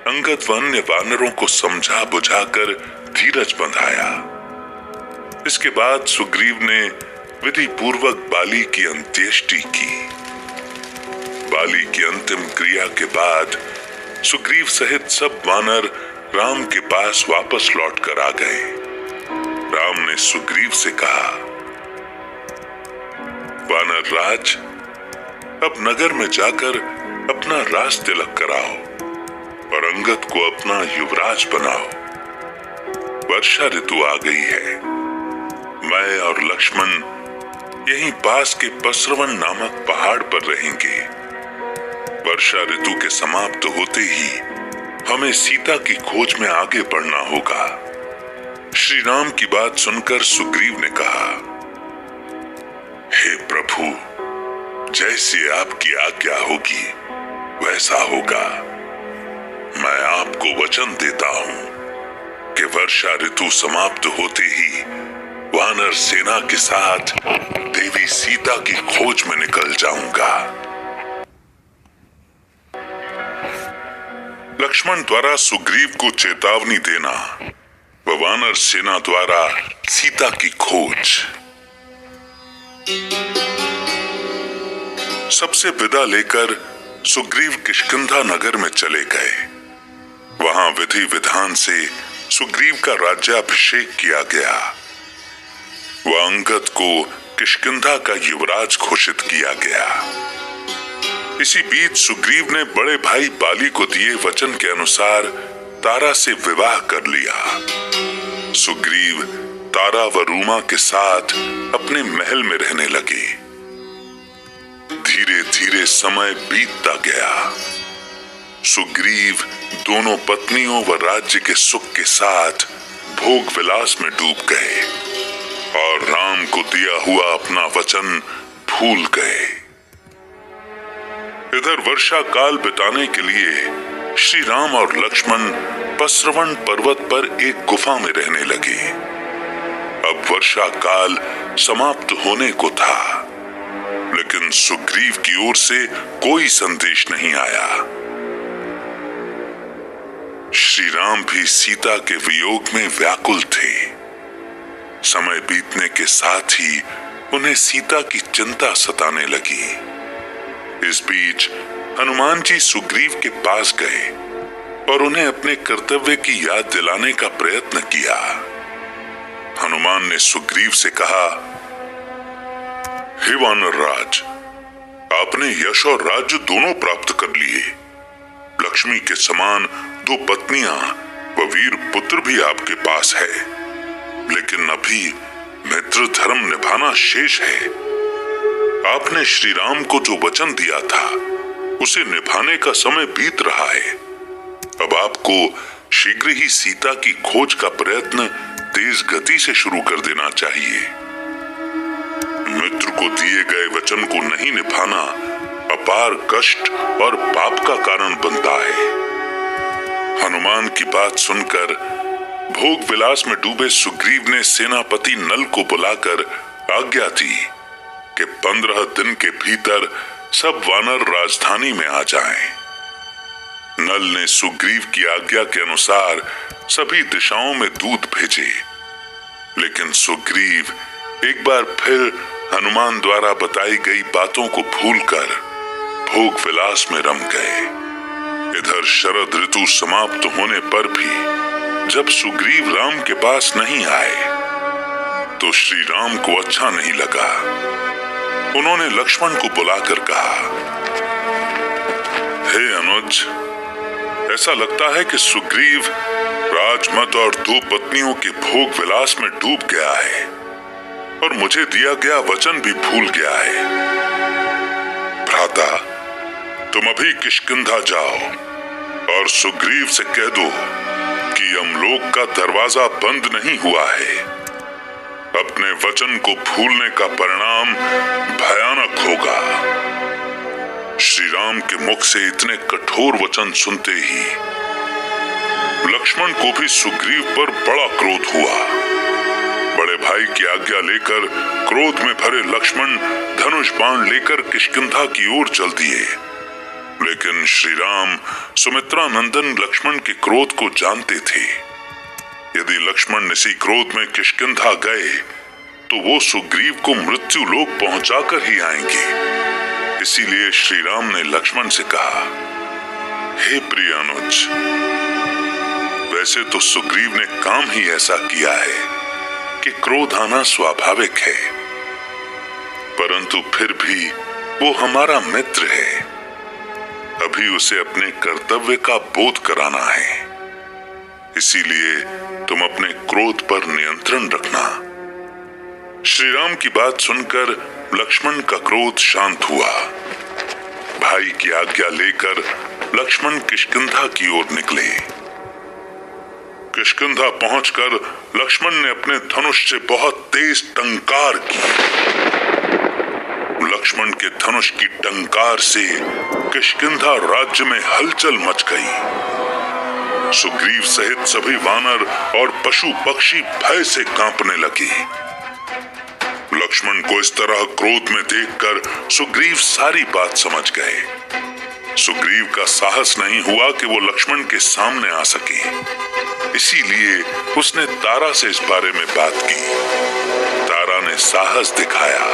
अंगद व अन्य वानरों को समझा बुझाकर धीरज बंधाया। इसके बाद सुग्रीव ने विधि पूर्वक बाली की अंत्येष्टि की। बाली की अंतिम क्रिया के बाद सुग्रीव सहित सब वानर राम के पास वापस लौट कर आ गए। राम ने सुग्रीव से कहा, वानर राज, अब नगर में जाकर अपना राज तिलक कराओ और अंगद को अपना युवराज बनाओ। वर्षा ऋतु आ गई है। मैं और लक्ष्मण यहीं पास के पसरवन नामक पहाड़ पर रहेंगे। वर्षा ऋतु के समाप्त होते ही हमें सीता की खोज में आगे बढ़ना होगा। श्री राम की बात सुनकर सुग्रीव ने कहा, हे प्रभु, जैसी आपकी आज्ञा होगी वैसा होगा। मैं आपको वचन देता हूं कि वर्षा ऋतु समाप्त होते ही वानर सेना के साथ देवी सीता की खोज में निकल जाऊंगा। लक्ष्मण द्वारा सुग्रीव को चेतावनी देना व वानर सेना द्वारा सीता की खोज। सबसे विदा लेकर सुग्रीव किष्किंधा नगर में चले गए। वहां विधि विधान से सुग्रीव का राज्याभिषेक किया गया। वह अंगद को किष्किंधा का युवराज घोषित किया गया। इसी बीच सुग्रीव ने बड़े भाई बाली को दिए वचन के अनुसार तारा से विवाह कर लिया। सुग्रीव तारा व रूमा के साथ अपने महल में रहने लगे। धीरे धीरे समय बीतता गया। सुग्रीव दोनों पत्नियों व राज्य के सुख के साथ भोग विलास में डूब गए और राम को दिया हुआ अपना वचन भूल गए। इधर वर्षा काल बिताने के लिए श्री राम और लक्ष्मण पसरवण पर्वत पर एक गुफा में रहने लगे। अब वर्षा काल समाप्त होने को था, लेकिन सुग्रीव की ओर से कोई संदेश नहीं आया। श्री राम भी सीता के वियोग में व्याकुल थे। समय बीतने के साथ ही उन्हें सीता की चिंता सताने लगी। इस बीच हनुमान जी सुग्रीव के पास गए और उन्हें अपने कर्तव्य की याद दिलाने का प्रयत्न किया। हनुमान ने सुग्रीव से कहा, हे वानर राज, आपने यश और राज्य दोनों प्राप्त कर लिए। लक्ष्मी के समान 2 पत्नियां व वीर पुत्र भी आपके पास है, लेकिन अभी मित्र धर्म निभाना शेष है। आपने श्री राम को जो वचन दिया था उसे निभाने का समय बीत रहा है। अब आपको शीघ्र ही सीता की खोज का प्रयत्न तेज गति से शुरू कर देना चाहिए। मित्र को दिए गए वचन को नहीं निभाना अपार कष्ट और पाप का कारण बनता है। हनुमान की बात सुनकर भोग विलास में डूबे सुग्रीव ने सेनापति नल को बुलाकर आज्ञा दी कि 15 दिन के भीतर सब वानर राजधानी में आ जाएं। नल ने सुग्रीव की आज्ञा के अनुसार सभी दिशाओं में दूत भेजे, लेकिन सुग्रीव एक बार फिर हनुमान द्वारा बताई गई बातों को भूलकर भोग विलास में रम गए। इधर शरद ऋतु समाप्त होने पर भी जब सुग्रीव राम के पास नहीं आए तो श्री राम को अच्छा नहीं लगा। उन्होंने लक्ष्मण को बुलाकर कहा, हे अनुज, ऐसा लगता है कि सुग्रीव राजमत और 2 पत्नियों के भोग विलास में डूब गया है और मुझे दिया गया वचन भी भूल गया है। भ्राता, तुम अभी किष्किंधा जाओ और सुग्रीव से कह दो कि यमलोक का दरवाजा बंद नहीं हुआ है। अपने वचन को भूलने का परिणाम भयानक होगा। श्री राम के मुख से इतने कठोर वचन सुनते ही लक्ष्मण को भी सुग्रीव पर बड़ा क्रोध हुआ। बड़े भाई की आज्ञा लेकर क्रोध में भरे लक्ष्मण धनुष बाण लेकर किष्किंधा की ओर चल दिए, लेकिन श्री राम सुमित्रा नंदन लक्ष्मण के क्रोध को जानते थे। यदि लक्ष्मण इसी क्रोध में किष्किंधा गए तो वो सुग्रीव को मृत्यु लोक पहुंचाकर ही आएंगे। इसीलिए श्री राम ने लक्ष्मण से कहा, हे प्रिय अनुज, वैसे तो सुग्रीव ने काम ही ऐसा किया है कि क्रोध आना स्वाभाविक है, परंतु फिर भी वो हमारा मित्र है। अभी उसे अपने कर्तव्य का बोध कराना है। इसीलिए तुम अपने क्रोध पर नियंत्रण रखना। श्री राम की बात सुनकर लक्ष्मण का क्रोध शांत हुआ। भाई की आज्ञा लेकर लक्ष्मण किष्किंधा की ओर निकले। किष्किंधा पहुंचकर लक्ष्मण ने अपने धनुष से बहुत तेज टंकार की। लक्ष्मण के धनुष की टंकार से किष्किंधा राज्य में हलचल मच गई। सुग्रीव सहित सभी वानर और पशु पक्षी भय से कांपने लगे। लक्ष्मण को इस तरह क्रोध में देखकर सुग्रीव सारी बात समझ गए। सुग्रीव का साहस नहीं हुआ कि वो लक्ष्मण के सामने आ सके। इसीलिए उसने तारा से इस बारे में बात की। तारा ने साहस दिखाया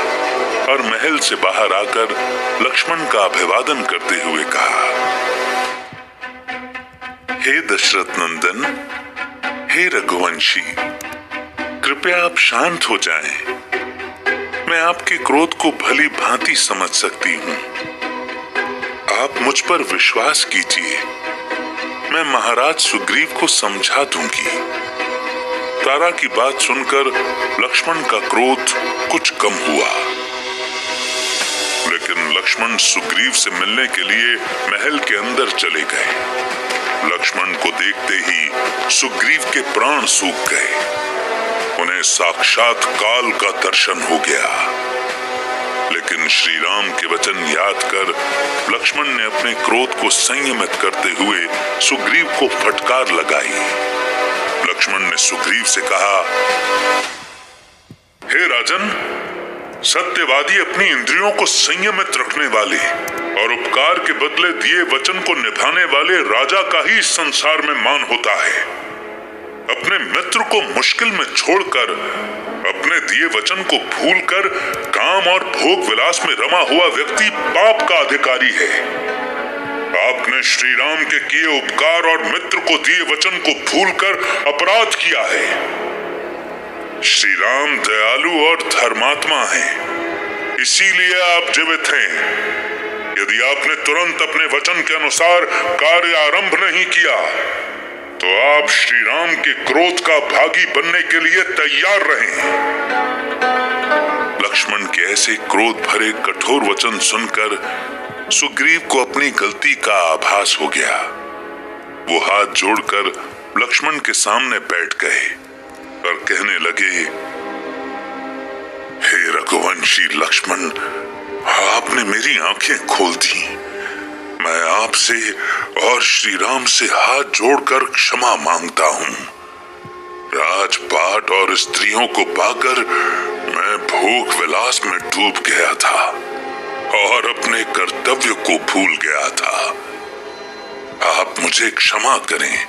और महल से बाहर आकर लक्ष्मण का अभिवादन करते हुए कहा, हे दशरथ नंदन, हे रघुवंशी, कृपया आप शांत हो जाएं। मैं आपके क्रोध को भली भांति समझ सकती हूं। आप मुझ पर विश्वास कीजिए, मैं महाराज सुग्रीव को समझा दूंगी। तारा की बात सुनकर लक्ष्मण का क्रोध कुछ कम हुआ, लेकिन लक्ष्मण सुग्रीव से मिलने के लिए महल के अंदर चले गए। लक्ष्मण को देखते ही सुग्रीव के प्राण सूख गए। उन्हें साक्षात काल का दर्शन हो गया। लेकिन श्री राम के वचन याद कर लक्ष्मण ने अपने क्रोध को संयमित करते हुए सुग्रीव को फटकार लगाई। लक्ष्मण ने सुग्रीव से कहा, हे राजन, सत्यवादी अपनी इंद्रियों को संयमित रखने वाले और उपकार के बदले दिए वचन को निभाने वाले राजा का ही संसार में मान होता है। अपने मित्र को मुश्किल में छोड़कर अपने दिए वचन को भूलकर काम और भोग विलास में रमा हुआ व्यक्ति पाप का अधिकारी है। आपने श्री राम के किए उपकार और मित्र को दिए वचन को भूलकर अपराध किया है। श्री राम दयालु और धर्मात्मा हैं, इसीलिए आप जीवित हैं। यदि आपने तुरंत अपने वचन के अनुसार कार्य आरंभ नहीं किया तो आप श्री राम के क्रोध का भागी बनने के लिए तैयार रहें। लक्ष्मण के ऐसे क्रोध भरे कठोर वचन सुनकर सुग्रीव को अपनी गलती का आभास हो गया। वो हाथ जोड़कर लक्ष्मण के सामने बैठ गए और कहने लगे, हे रघुवंशी लक्ष्मण, आपने मेरी आंखें खोल दी। मैं आपसे और श्री राम से हाथ जोड़कर क्षमा मांगता हूं। राजपाट और स्त्रियों को पाकर मैं भोग विलास में डूब गया था और अपने कर्तव्य को भूल गया था। आप मुझे क्षमा करें,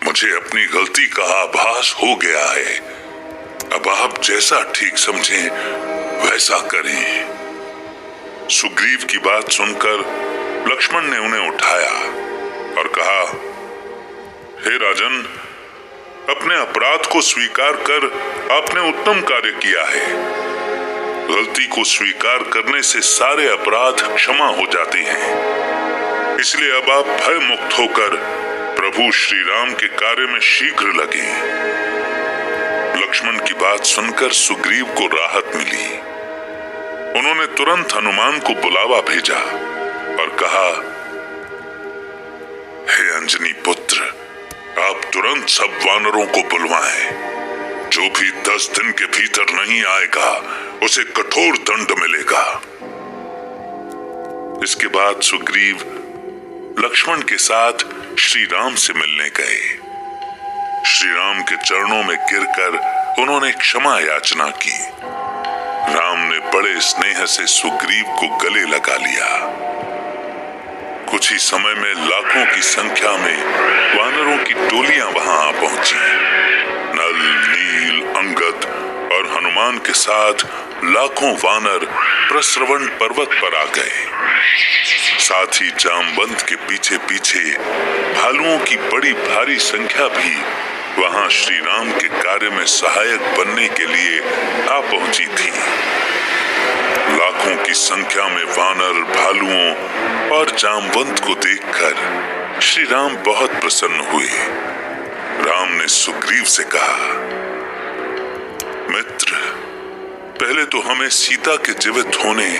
मुझे अपनी गलती का आभास हो गया है। अब आप जैसा ठीक समझें वैसा करें। सुग्रीव की बात सुनकर लक्ष्मण ने उन्हें उठाया और कहा, हे राजन, अपने अपराध को स्वीकार कर आपने उत्तम कार्य किया है। गलती को स्वीकार करने से सारे अपराध क्षमा हो जाते हैं। इसलिए अब आप भय मुक्त होकर प्रभु श्री राम के कार्य में शीघ्र लगें। लक्ष्मण की बात सुनकर सुग्रीव को राहत मिली। उन्होंने तुरंत हनुमान को बुलावा भेजा और कहा, हे अंजनी पुत्र, आप तुरंत सब वानरों को बुलवाएं। जो भी 10 दिन के भीतर नहीं आएगा उसे कठोर दंड मिलेगा। इसके बाद सुग्रीव लक्ष्मण के साथ श्री राम से मिलने गए। श्री राम के चरणों में गिरकर उन्होंने क्षमा याचना की। राम ने बड़े स्नेह से सुग्रीव को गले लगा लिया। कुछ ही समय में लाखों की संख्या में वानरों की टोलियां वहां आ पहुंची। नल, नील, अंगद और हनुमान के साथ लाखों वानर प्रस्रवण पर्वत पर आ गए। साथ ही जामवंत के पीछे पीछे भालुओं की बड़ी भारी संख्या भी वहां श्री राम के कार्य में सहायक बनने के लिए आ पहुंची थी। लाखों की संख्या में वानर, भालुओं और जामवंत को देखकर श्री राम बहुत प्रसन्न हुए। राम ने सुग्रीव से कहा, मित्र, पहले तो हमें सीता के जीवित होने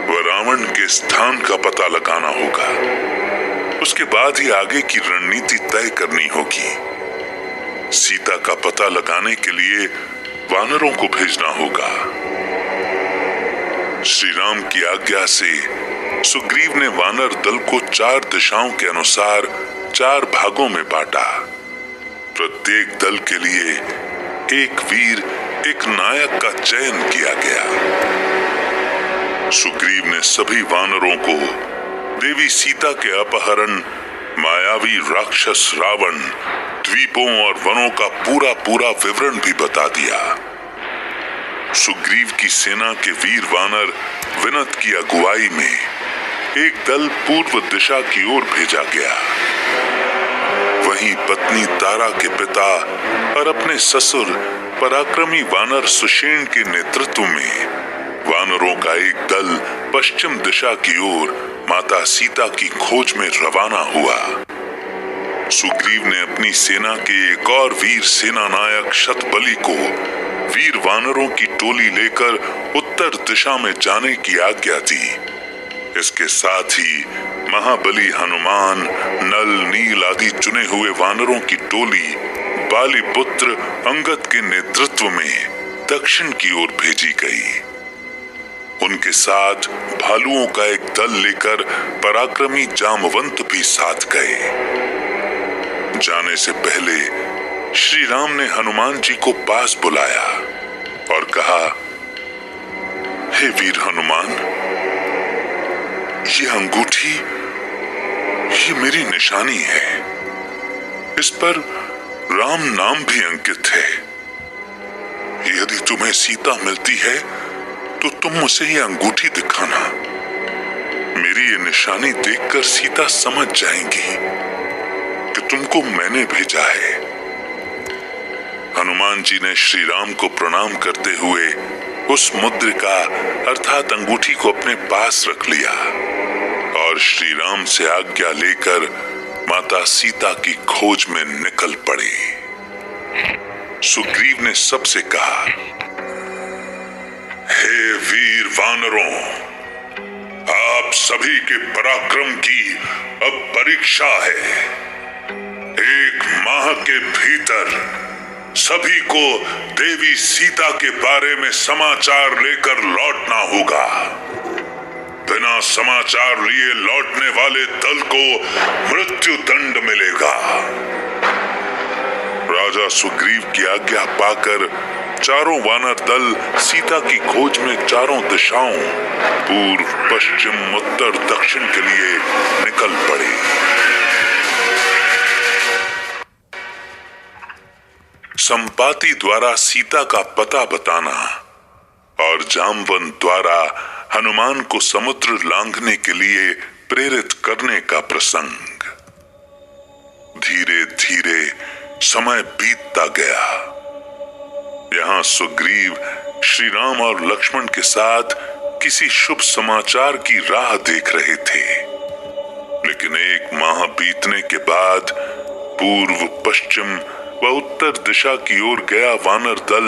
व रावण के स्थान का पता लगाना होगा। उसके बाद ही आगे की रणनीति तय करनी होगी। सीता का पता लगाने के लिए वानरों को भेजना होगा। श्री राम की आज्ञा से सुग्रीव ने वानर दल को 4 दिशाओं के अनुसार 4 भागों में बांटा। प्रत्येक दल के लिए एक वीर, एक नायक का चयन किया गया। सुग्रीव ने सभी वानरों को देवी सीता के अपहरण, मायावी राक्षस रावण, द्वीपों और वनों का पूरा पूरा विवरण भी बता दिया। सुग्रीव की सेना के वीर वानर विनत की अगुवाई में एक दल पूर्व दिशा की ओर भेजा गया। वहीं पत्नी तारा के पिता और अपने ससुर पराक्रमी वानर सुषेण के नेतृत्व में वानरों का एक दल पश्चिम दिशा की ओर माता सीता की खोज में रवाना हुआ। सुग्रीव ने अपनी सेना के एक और वीर सेना नायक शतबली को वीर वानरों की टोली लेकर उत्तर दिशा में जाने की आज्ञा दी। इसके साथ ही महाबली हनुमान, नल, नील आदि चुने हुए वानरों की टोली बाली पुत्र अंगद के नेतृत्व में दक्षिण की ओर भेजी गई। उनके साथ भालुओं का एक दल लेकर पराक्रमी जामवंत भी साथ गए। जाने से पहले श्री राम ने हनुमान जी को पास बुलाया और कहा, हे वीर हनुमान, ये अंगूठी, ये मेरी निशानी है। इस पर राम नाम भी अंकित है। यदि तुम्हें सीता मिलती है तो तुम मुझे ये अंगूठी दिखाना। मेरी ये निशानी देखकर सीता समझ जाएंगी कि तुमको मैंने भेजा है। हनुमान जी ने श्री राम को प्रणाम करते हुए उस मुद्रिका अर्थात अंगूठी को अपने पास रख लिया और श्री राम से आज्ञा लेकर माता सीता की खोज में निकल पड़े। सुग्रीव ने सबसे कहा, हे वीर वानरों, आप सभी के पराक्रम की अब परीक्षा है। 1 माह के भीतर सभी को देवी सीता के बारे में समाचार लेकर लौटना होगा। बिना समाचार लिए लौटने वाले दल को मृत्यु दंड मिलेगा। राजा सुग्रीव की आज्ञा पाकर चारों वानर दल सीता की खोज में चारों दिशाओं पूर्व, पश्चिम, उत्तर, दक्षिण के लिए निकल पड़े। संपाति द्वारा सीता का पता बताना और जामवंत द्वारा हनुमान को समुद्र लांघने के लिए प्रेरित करने का प्रसंग। धीरे धीरे समय बीतता गया। यहाँ सुग्रीव श्री राम और लक्ष्मण के साथ किसी शुभ समाचार की राह देख रहे थे, लेकिन 1 माह बीतने के बाद पूर्व, पश्चिम व उत्तर दिशा की ओर गया वानर दल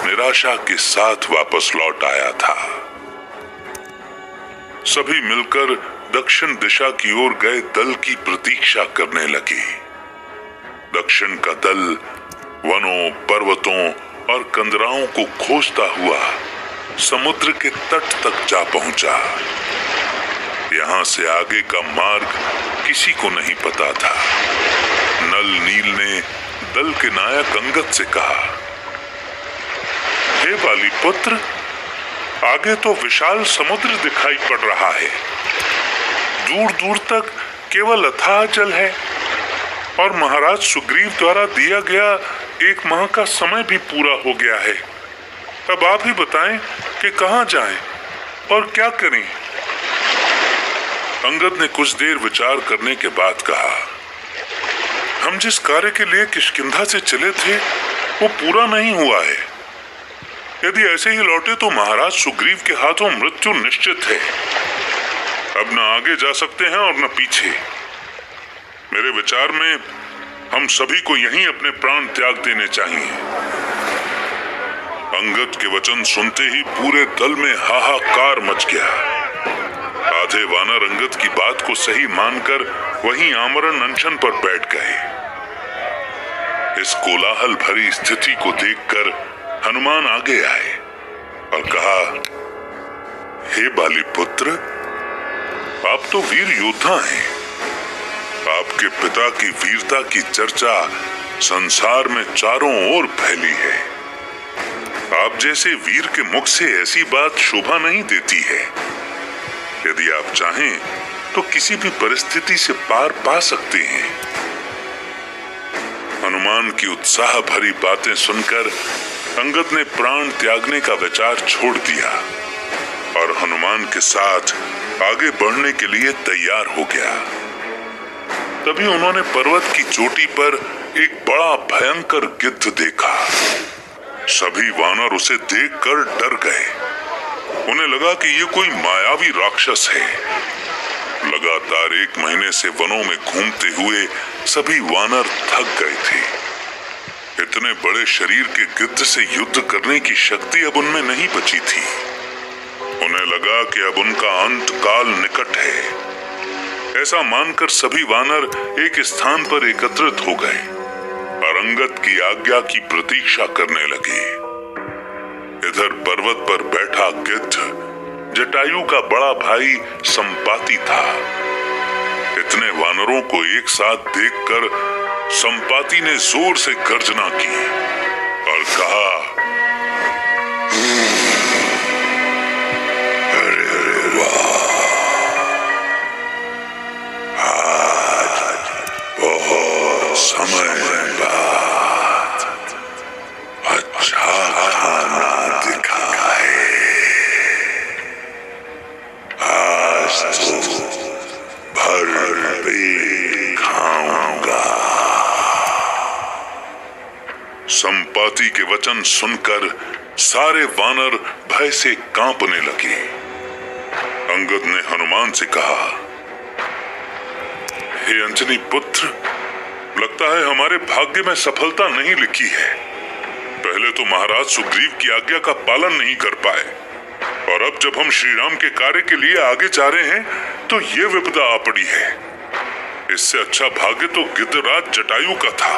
निराशा के साथ वापस लौट आया था। सभी मिलकर दक्षिण दिशा की ओर गए दल की प्रतीक्षा करने लगे। दक्षिण का दल वनों, पर्वतों और कंदराओं को खोजता हुआ समुद्र के तट तक जा पहुंचा। यहां से आगे का मार्ग किसी को नहीं पता था। नल नील ने दल के नायक अंगद से कहा, हे बाली पुत्र, आगे तो विशाल समुद्र दिखाई पड़ रहा है। दूर दूर तक केवल अथाह जल है और महाराज सुग्रीव द्वारा दिया गया 1 माह का समय भी पूरा हो गया है। अब आप ही बताएं कि कहां जाएं और क्या करें। अंगद ने कुछ देर विचार करने के बाद कहा, हम जिस कार्य के लिए किष्किंधा से चले थे वो पूरा नहीं हुआ है। यदि ऐसे ही लौटे तो महाराज सुग्रीव के हाथों मृत्यु निश्चित है। अब न आगे जा सकते हैं और न पीछे। मेरे विचार में हम सभी को यहीं अपने प्राण त्याग देने चाहिए। अंगद के वचन सुनते ही पूरे दल में हाहाकार मच गया। आधे वानर अंगद की बात को सही मानकर वहीं आमरण अनशन पर बैठ गए। इस कोलाहल भरी स्थिति को देखकर हनुमान आगे आए और कहा, हे बाली पुत्र, आप तो वीर योद्धा हैं। आपके पिता की वीरता की चर्चा संसार में चारों ओर फैली है। आप जैसे वीर के मुख से ऐसी बात शोभा नहीं देती है। यदि आप चाहें तो किसी भी परिस्थिति से पार पा सकते हैं। हनुमान की उत्साह भरी बातें सुनकर अंगद ने प्राण त्यागने का विचार छोड़ दिया और हनुमान के साथ आगे बढ़ने के लिए तैयार हो गया। तभी उन्होंने पर्वत की चोटी पर एक बड़ा भयंकर गिद्ध देखा। सभी वानर उसे देखकर डर गए। उन्हें लगा कि ये कोई मायावी राक्षस है। लगातार 1 महीने से वनों में घूमते हुए सभी वानर थक गए थे। इतने बड़े शरीर के गिद्ध से युद्ध करने की शक्ति अब उनमें नहीं बची थी। उन्हें लगा कि अब उनका अंत काल निकट है। ऐसा मानकर सभी वानर एक स्थान पर एकत्रित हो गए और अंगद की आज्ञा की प्रतीक्षा करने लगे। इधर पर्वत पर बैठा गिद्ध जटायु का बड़ा भाई संपाति था। इतने वानरों को एक साथ देखकर संपाति ने जोर से गर्जना की और कहा, अरे वाह, आज बहुत समय बाद अच्छा खाना दिखा है। आज तो भर पेट खाऊंगा। संपाति के वचन सुनकर सारे वानर भय से कांपने लगे। अंगद ने हनुमान से कहा, हे अंजनी पुत्र, लगता है हमारे भाग्य में सफलता नहीं लिखी है। पहले तो महाराज सुग्रीव की आज्ञा का पालन नहीं कर पाए और अब जब हम श्री राम के कार्य के लिए आगे जा रहे हैं तो ये विपदा आ पड़ी है। इससे अच्छा भाग्य तो गिद्धराज जटायु का था।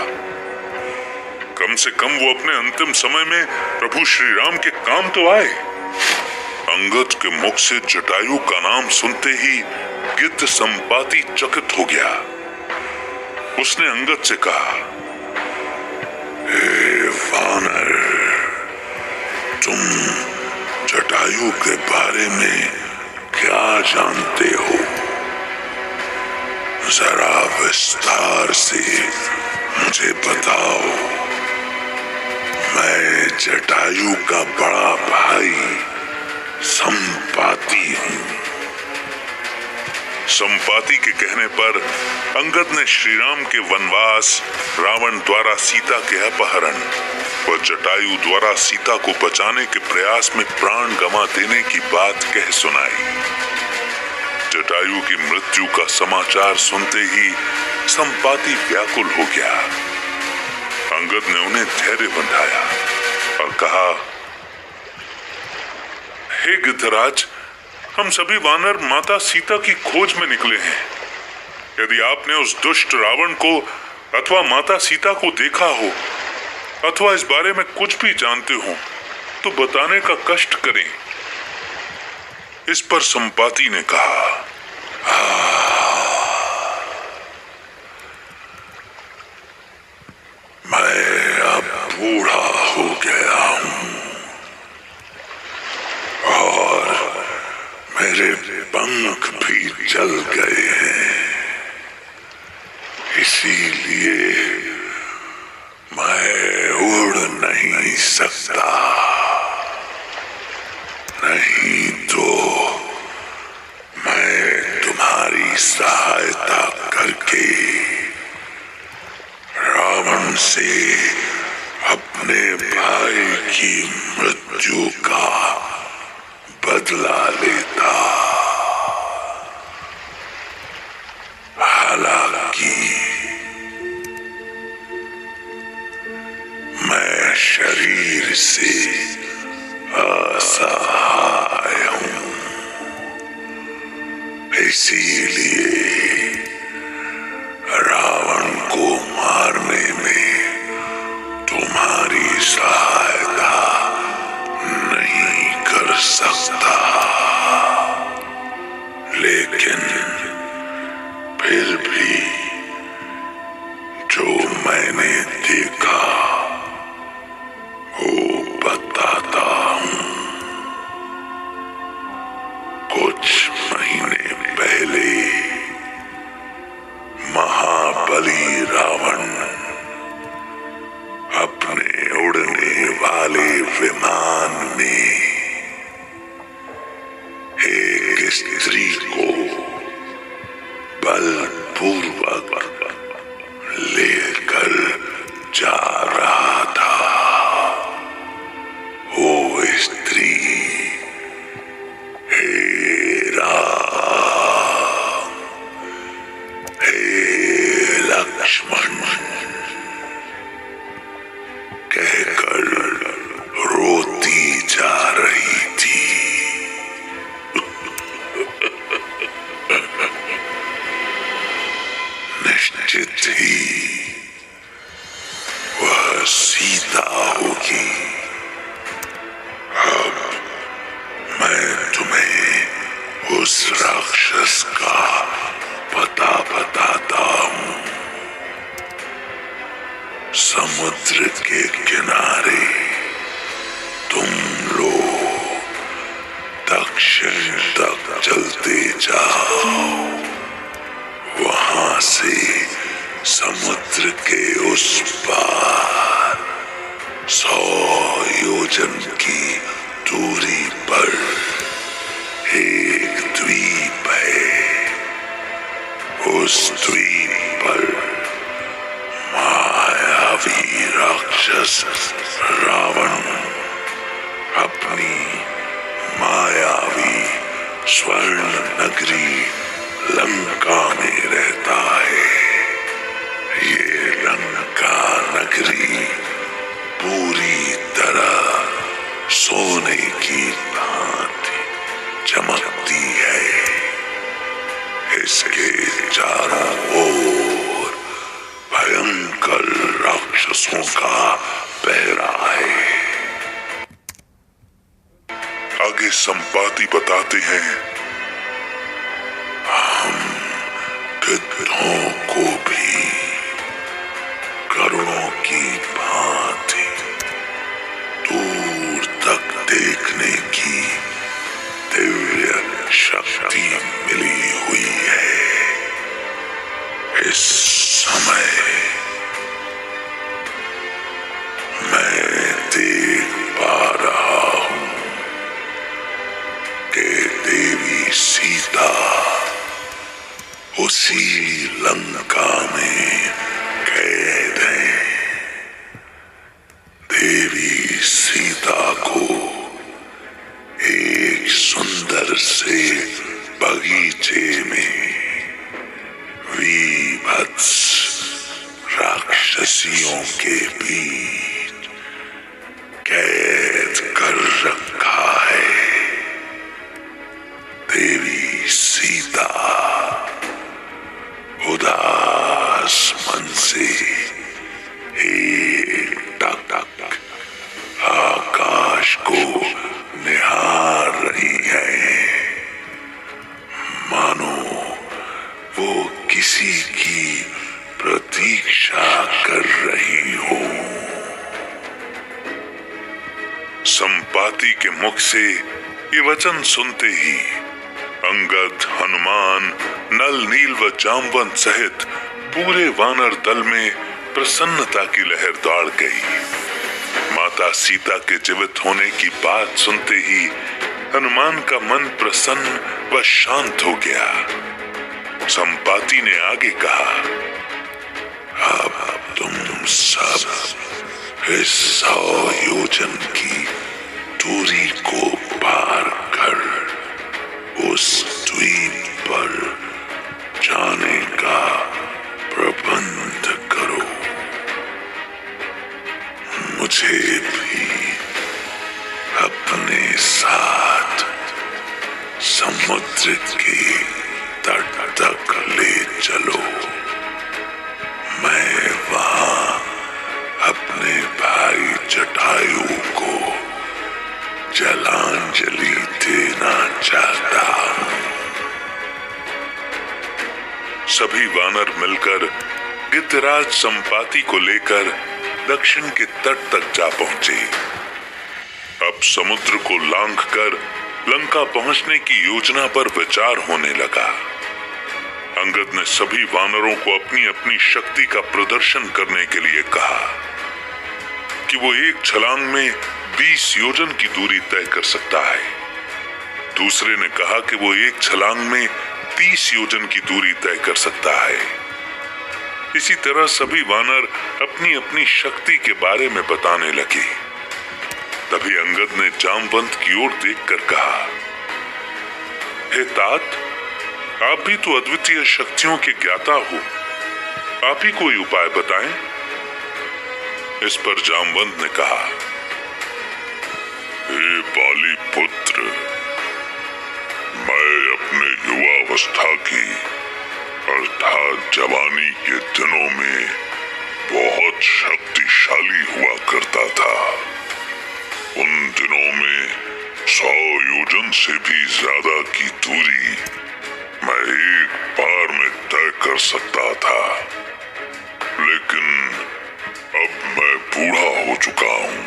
कम से कम वो अपने अंतिम समय में प्रभु श्री राम के काम तो आए। अंगद के मुख से जटायु का नाम सुनते ही गिद्ध संपाति चकित हो गया। उसने अंगद से कहा, हे वानर, तुम जटायु के बारे में क्या जानते हो? जरा विस्तार से मुझे बताओ। मैं जटायु का बड़ा भाई संपाति हूं। संपाति के कहने पर अंगद ने श्रीराम के वनवास, रावण द्वारा सीता के अपहरण व जटायु द्वारा सीता को बचाने के प्रयास में प्राण गंवा देने की बात कह सुनाई। जटायु की मृत्यु का समाचार सुनते ही संपाति व्याकुल हो गया। अंगद ने उन्हें धैर्य बंधाया और कहा, हे गिद्धराज, हम सभी वानर माता सीता की खोज में निकले हैं। यदि आपने उस दुष्ट रावण को अथवा माता सीता को देखा हो अथवा इस बारे में कुछ भी जानते हो तो बताने का कष्ट करें। इस पर संपाति ने कहा, मैं अब बूढ़ा हो गया हूं और मेरे पंख भी जल गए हैं। इसीलिए मैं उड़ नहीं सकता। नहीं तो मैं तुम्हारी सहायता करके रावण से अपने भाई की मृत्यु का बदला लेता। हालांकि मैं शरीर से असहाय हूं, इसीलिए रावण को मारने में तुम्हारी सहायता नहीं कर सकता। लेकिन फिर भी जो मैंने देखा वो बताता हूं। कुछ महीने पहले उस राक्षस का पता बताता हूं। समुद्र के किनारे तुम लोग दक्षिण तक चलते जाओ। वहां से समुद्र के उस पार 100 योजन की दूरी पर एक द्वीप है। उस द्वीप पर मायावी राक्षस रावण अपनी मायावी स्वर्ण नगरी लंका में रहता है। ये लंका नगरी पूरी तरह सोने की भांति चमकती है। इसके चारों ओर भयंकर राक्षसों का पहरा है। आगे संपाति बताते हैं, हम गिद्धों को भी करुणों की भांति दूर तक देखने की दिव्य शक्ति मिली हुई है। इस समय मैं देख पा रहा हूं कि देवी सीता उसी लंका में कैद है। देवी सीता को एक सुंदर से बगीचे में वीभत्स राक्षसियों के बीच कैद कर रखा है। देवी सीता उदास मन से टक आकाश को निहार रही है, मानो वो किसी की प्रतीक्षा कर रही हो। संपाति के मुख से ये वचन सुनते ही अंगद, हनुमान, नल, नील व जामवंत सहित पूरे वानर दल में प्रसन्नता की लहर दौड़ गई। माता सीता के जीवित होने की बात सुनते ही हनुमान का मन प्रसन्न व शांत हो गया। संपाति ने आगे कहा, अब तुम सब इस 100 योजन की दूरी को पार कर उस द्वीप पर जाने का प्रबंध करो। मुझे भी अपने साथ समुद्र के तट तक ले चलो। मैं वहां अपने भाई जटायु को जलांजलि देना चाहता हूं। सभी वानर मिलकर गिद्धराज संपाति को लेकर दक्षिण के तट तक जा पहुंचे। अब समुद्र को लांघकर लंका पहुंचने की योजना पर विचार होने लगा। अंगद ने सभी वानरों को अपनी अपनी शक्ति का प्रदर्शन करने के लिए कहा कि वो एक छलांग में 20 योजन की दूरी तय कर सकता है। दूसरे ने कहा कि वो एक छलांग में 30 योजन की दूरी तय कर सकता है। इसी तरह सभी वानर अपनी अपनी शक्ति के बारे में बताने लगे। तभी अंगद ने जामवंत की ओर देखकर कहा, हे तात, आप भी तो अद्वितीय शक्तियों के ज्ञाता हो, आप ही कोई उपाय बताएं। इस पर जामवंत ने कहा, हे बाली पुत्र, मैं अपने युवावस्था की अर्थात जवानी के दिनों में बहुत शक्तिशाली हुआ करता था। उन दिनों में 100 योजन से भी ज्यादा की दूरी मैं एक बार में तय कर सकता था, लेकिन अब मैं बूढ़ा हो चुका हूँ।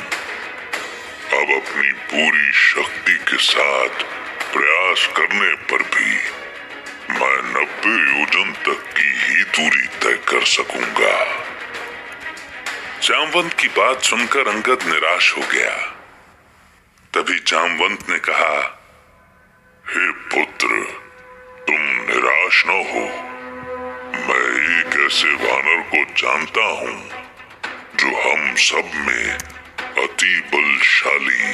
अब अपनी पूरी शक्ति के साथ प्रयास करने पर भी मैं 90 योजन तक की ही दूरी तय कर सकूंगा। जामवंत की बात सुनकर अंगद निराश हो गया। तभी जामवंत ने कहा, हे पुत्र, तुम निराश न हो। मैं एक ऐसे वानर को जानता हूं जो हम सब में अति बलशाली,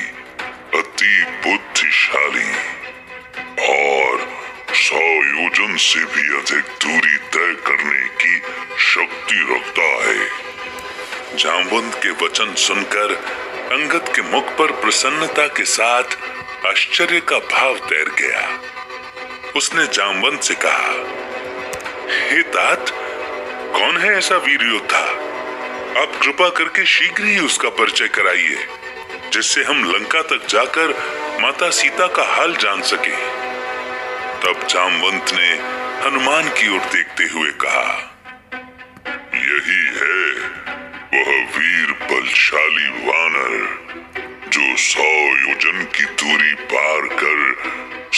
अति बुद्धिशाली और 100 योजन से भी अधिक दूरी तय करने की शक्ति रखता है। जामवंत के वचन सुनकर अंगद के मुख पर प्रसन्नता के साथ आश्चर्य का भाव तैर गया। उसने जामवंत से कहा, हे तात, कौन है ऐसा वीर योद्धा? आप कृपा करके शीघ्र ही उसका परिचय कराइए, जिससे हम लंका तक जाकर माता सीता का हाल जान सके। तब जामवंत ने हनुमान की ओर देखते हुए कहा, यही है वह वीर बलशाली वानर जो 100 योजन की दूरी पार कर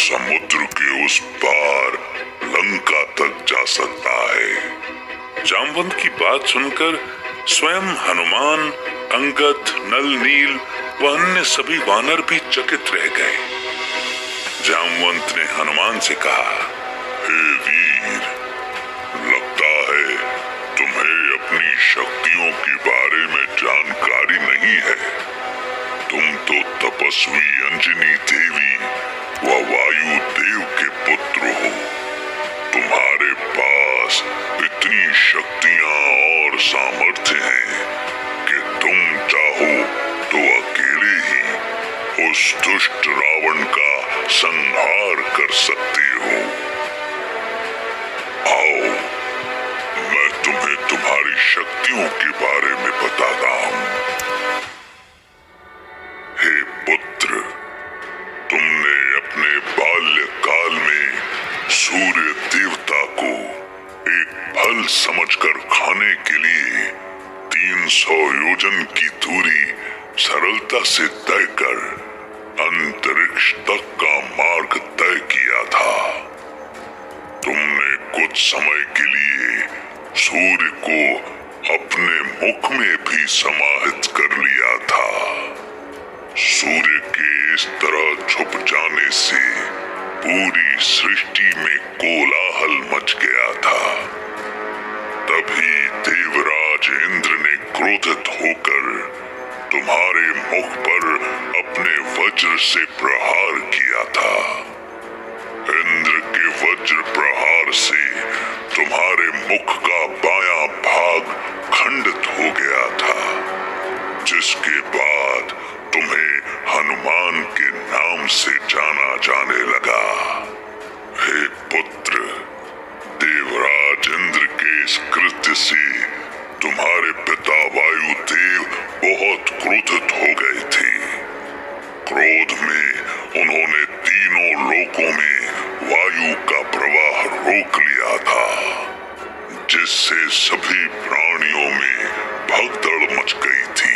समुद्र के उस पार लंका तक जा सकता है। जामवंत की बात सुनकर स्वयं हनुमान, अंगद, नल, नील व अन्य सभी वानर भी चकित रह गए। जामवंत ने हनुमान से कहा, हे वीर, लगता है तुम्हें अपनी शक्तियों के बारे में जानकारी नहीं है। तुम तो तपस्वी अंजनी देवी व वायु देव के पुत्र हो। तुम्हारे पास इतनी शक्तियां और सामर्थ्य हैं कि तुम चाहो तो अकेले ही उस दुष्ट रावण का संहार कर सकते हो। आओ, मैं तुम्हें तुम्हारी शक्तियों के बारे में बताता हूं। हे पुत्र, तुमने अपने बाल्यकाल में सूर्य देवता को एक फल समझकर खाने के लिए 300 योजन की दूरी सरलता से तय कर अंतरिक्ष तक का मार्ग तय किया था। तुमने कुछ समय के लिए सूर्य को अपने मुख में भी समाहित कर लिया था। सूर्य के इस तरह छुप जाने से पूरी सृष्टि में कोलाहल मच गया था। तभी देवराज इंद्र ने क्रोधित होकर तुम्हारे मुख पर अपने वज्र से प्रहार किया था। इंद्र के वज्र प्रहार से तुम्हारे मुख का बायां भाग खंडित हो गया था, जिसके बाद तुम्हें हनुमान के नाम से जाना जाने लगा। हे पुत्र, देवराज इंद्र के इस कृत्य से तुम्हारे पिता वायुदेव बहुत क्रोधित हो गए थे। क्रोध में उन्होंने तीनों लोकों में वायु का प्रवाह रोक लिया था, जिससे सभी प्राणियों में भगदड़ मच गई थी।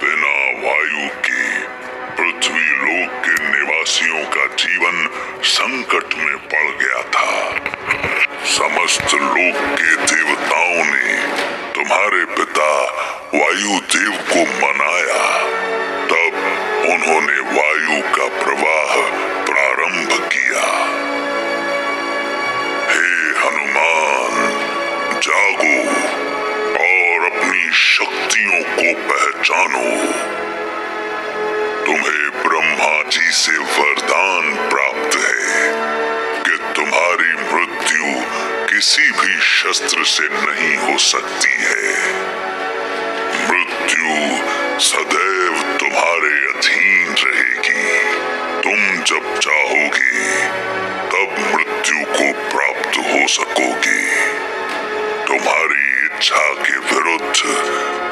बिना वायु के पृथ्वी लोक के निवासियों का जीवन संकट में पड़ गया था। समस्त लोक के देवताओं ने तुम्हारे पिता वायुदेव को मनाया। तब उन्होंने वायु का प्रवाह प्रारंभ किया। हे हनुमान, जागो और अपनी शक्तियों को पहचानो। तुम्हें ब्रह्मा जी से वरदान प्राप्त है कि तुम्हारी मृत्यु किसी भी शस्त्र से नहीं हो सकती है। मृत्यु सदैव तुम्हारे अधीन रहेगी। तुम जब चाहोगे तब मृत्यु को प्राप्त हो सकोगे। तुम्हारी इच्छा के विरुद्ध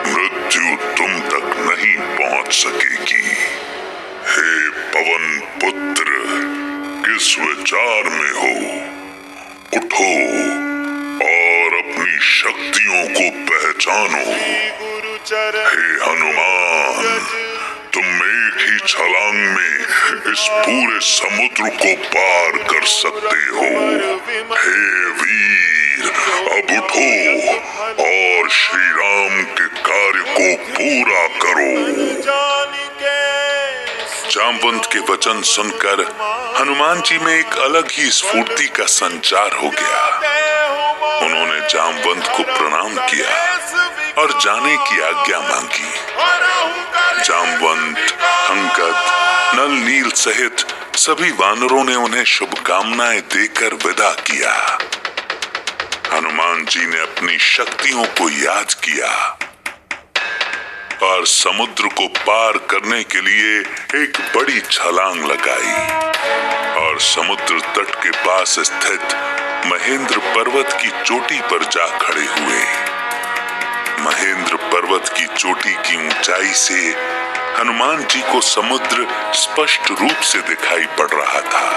मृत्यु तुम तक नहीं पहुंच सकेगी। हे पवन पुत्र किस विचार में हो? उठो और अपनी शक्तियों को पहचानो। हे हनुमान, तुम एक ही छलांग में इस पूरे समुद्र को पार कर सकते हो। हे वीर, अब उठो और श्री राम के कार्य को पूरा करो। जामवंत के वचन सुनकर हनुमान जी में एक अलग ही स्फूर्ति का संचार हो गया। उन्होंने जामवंत को प्रणाम किया और जाने की आज्ञा मांगी। जामवंत, अंगद, नल, नील सहित सभी वानरों ने उन्हें शुभकामनाएं देकर विदा किया। हनुमान जी ने अपनी शक्तियों को याद किया और समुद्र को पार करने के लिए एक बड़ी छलांग लगाई और समुद्र तट के पास स्थित महेंद्र पर्वत की चोटी पर जा खड़े हुए। महेंद्र पर्वत की चोटी की ऊंचाई से हनुमान जी को समुद्र स्पष्ट रूप से दिखाई पड़ रहा था।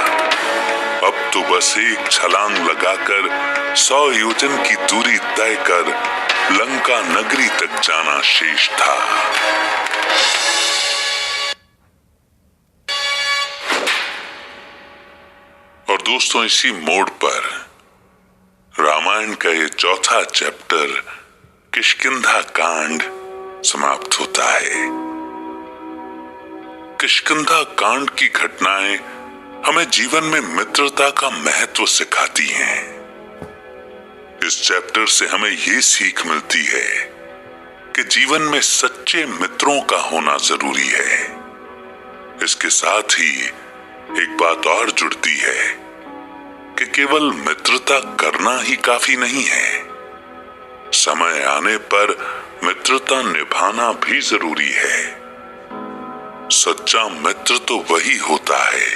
अब तो बस एक छलांग लगाकर 100 योजन की दूरी तय कर लंका नगरी तक जाना शेष था। और दोस्तों, इसी मोड़ पर रामायण का ये चौथा चैप्टर किष्किंधा कांड समाप्त होता है। किष्किंधा कांड की घटनाएं हमें जीवन में मित्रता का महत्व सिखाती हैं। इस चैप्टर से हमें ये सीख मिलती है कि जीवन में सच्चे मित्रों का होना जरूरी है। इसके साथ ही एक बात और जुड़ती है कि केवल मित्रता करना ही काफी नहीं है, समय आने पर मित्रता निभाना भी जरूरी है। सच्चा मित्र तो वही होता है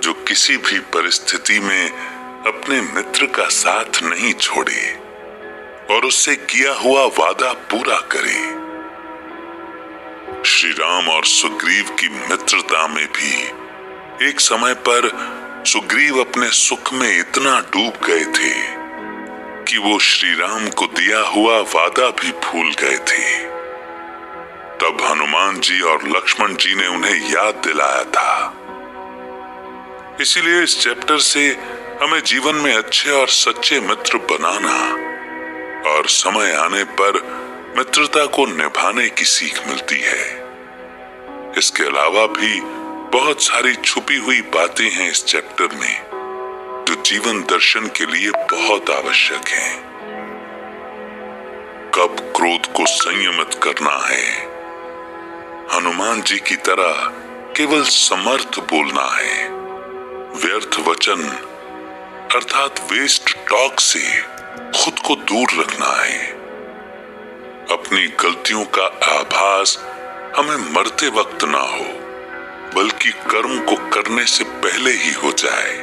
जो किसी भी परिस्थिति में अपने मित्र का साथ नहीं छोड़े और उससे किया हुआ वादा पूरा करे। श्री राम और सुग्रीव की मित्रता में भी एक समय पर सुग्रीव अपने सुख में इतना डूब गए थे कि वो श्री राम को दिया हुआ वादा भी भूल गए थे। तब हनुमान जी और लक्ष्मण जी ने उन्हें याद दिलाया था। इसीलिए इस चैप्टर से हमें जीवन में अच्छे और सच्चे मित्र बनाना और समय आने पर मित्रता को निभाने की सीख मिलती है। इसके अलावा भी बहुत सारी छुपी हुई बातें हैं इस चैप्टर में जो जीवन दर्शन के लिए बहुत आवश्यक हैं। कब क्रोध को संयमित करना है, हनुमान जी की तरह केवल समर्थ बोलना है, व्यर्थ वचन अर्थात वेस्ट टॉक से खुद को दूर रखना है। अपनी गलतियों का आभास हमें मरते वक्त ना हो बल्कि कर्म को करने से पहले ही हो जाए।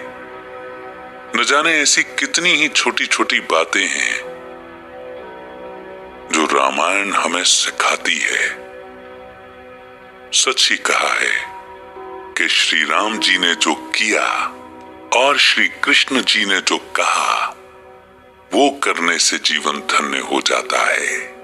न जाने ऐसी कितनी ही छोटी छोटी बातें हैं जो रामायण हमें सिखाती है। सच ही कहा है कि श्री राम जी ने जो किया और श्री कृष्ण जी ने जो कहा वो करने से जीवन धन्य हो जाता है।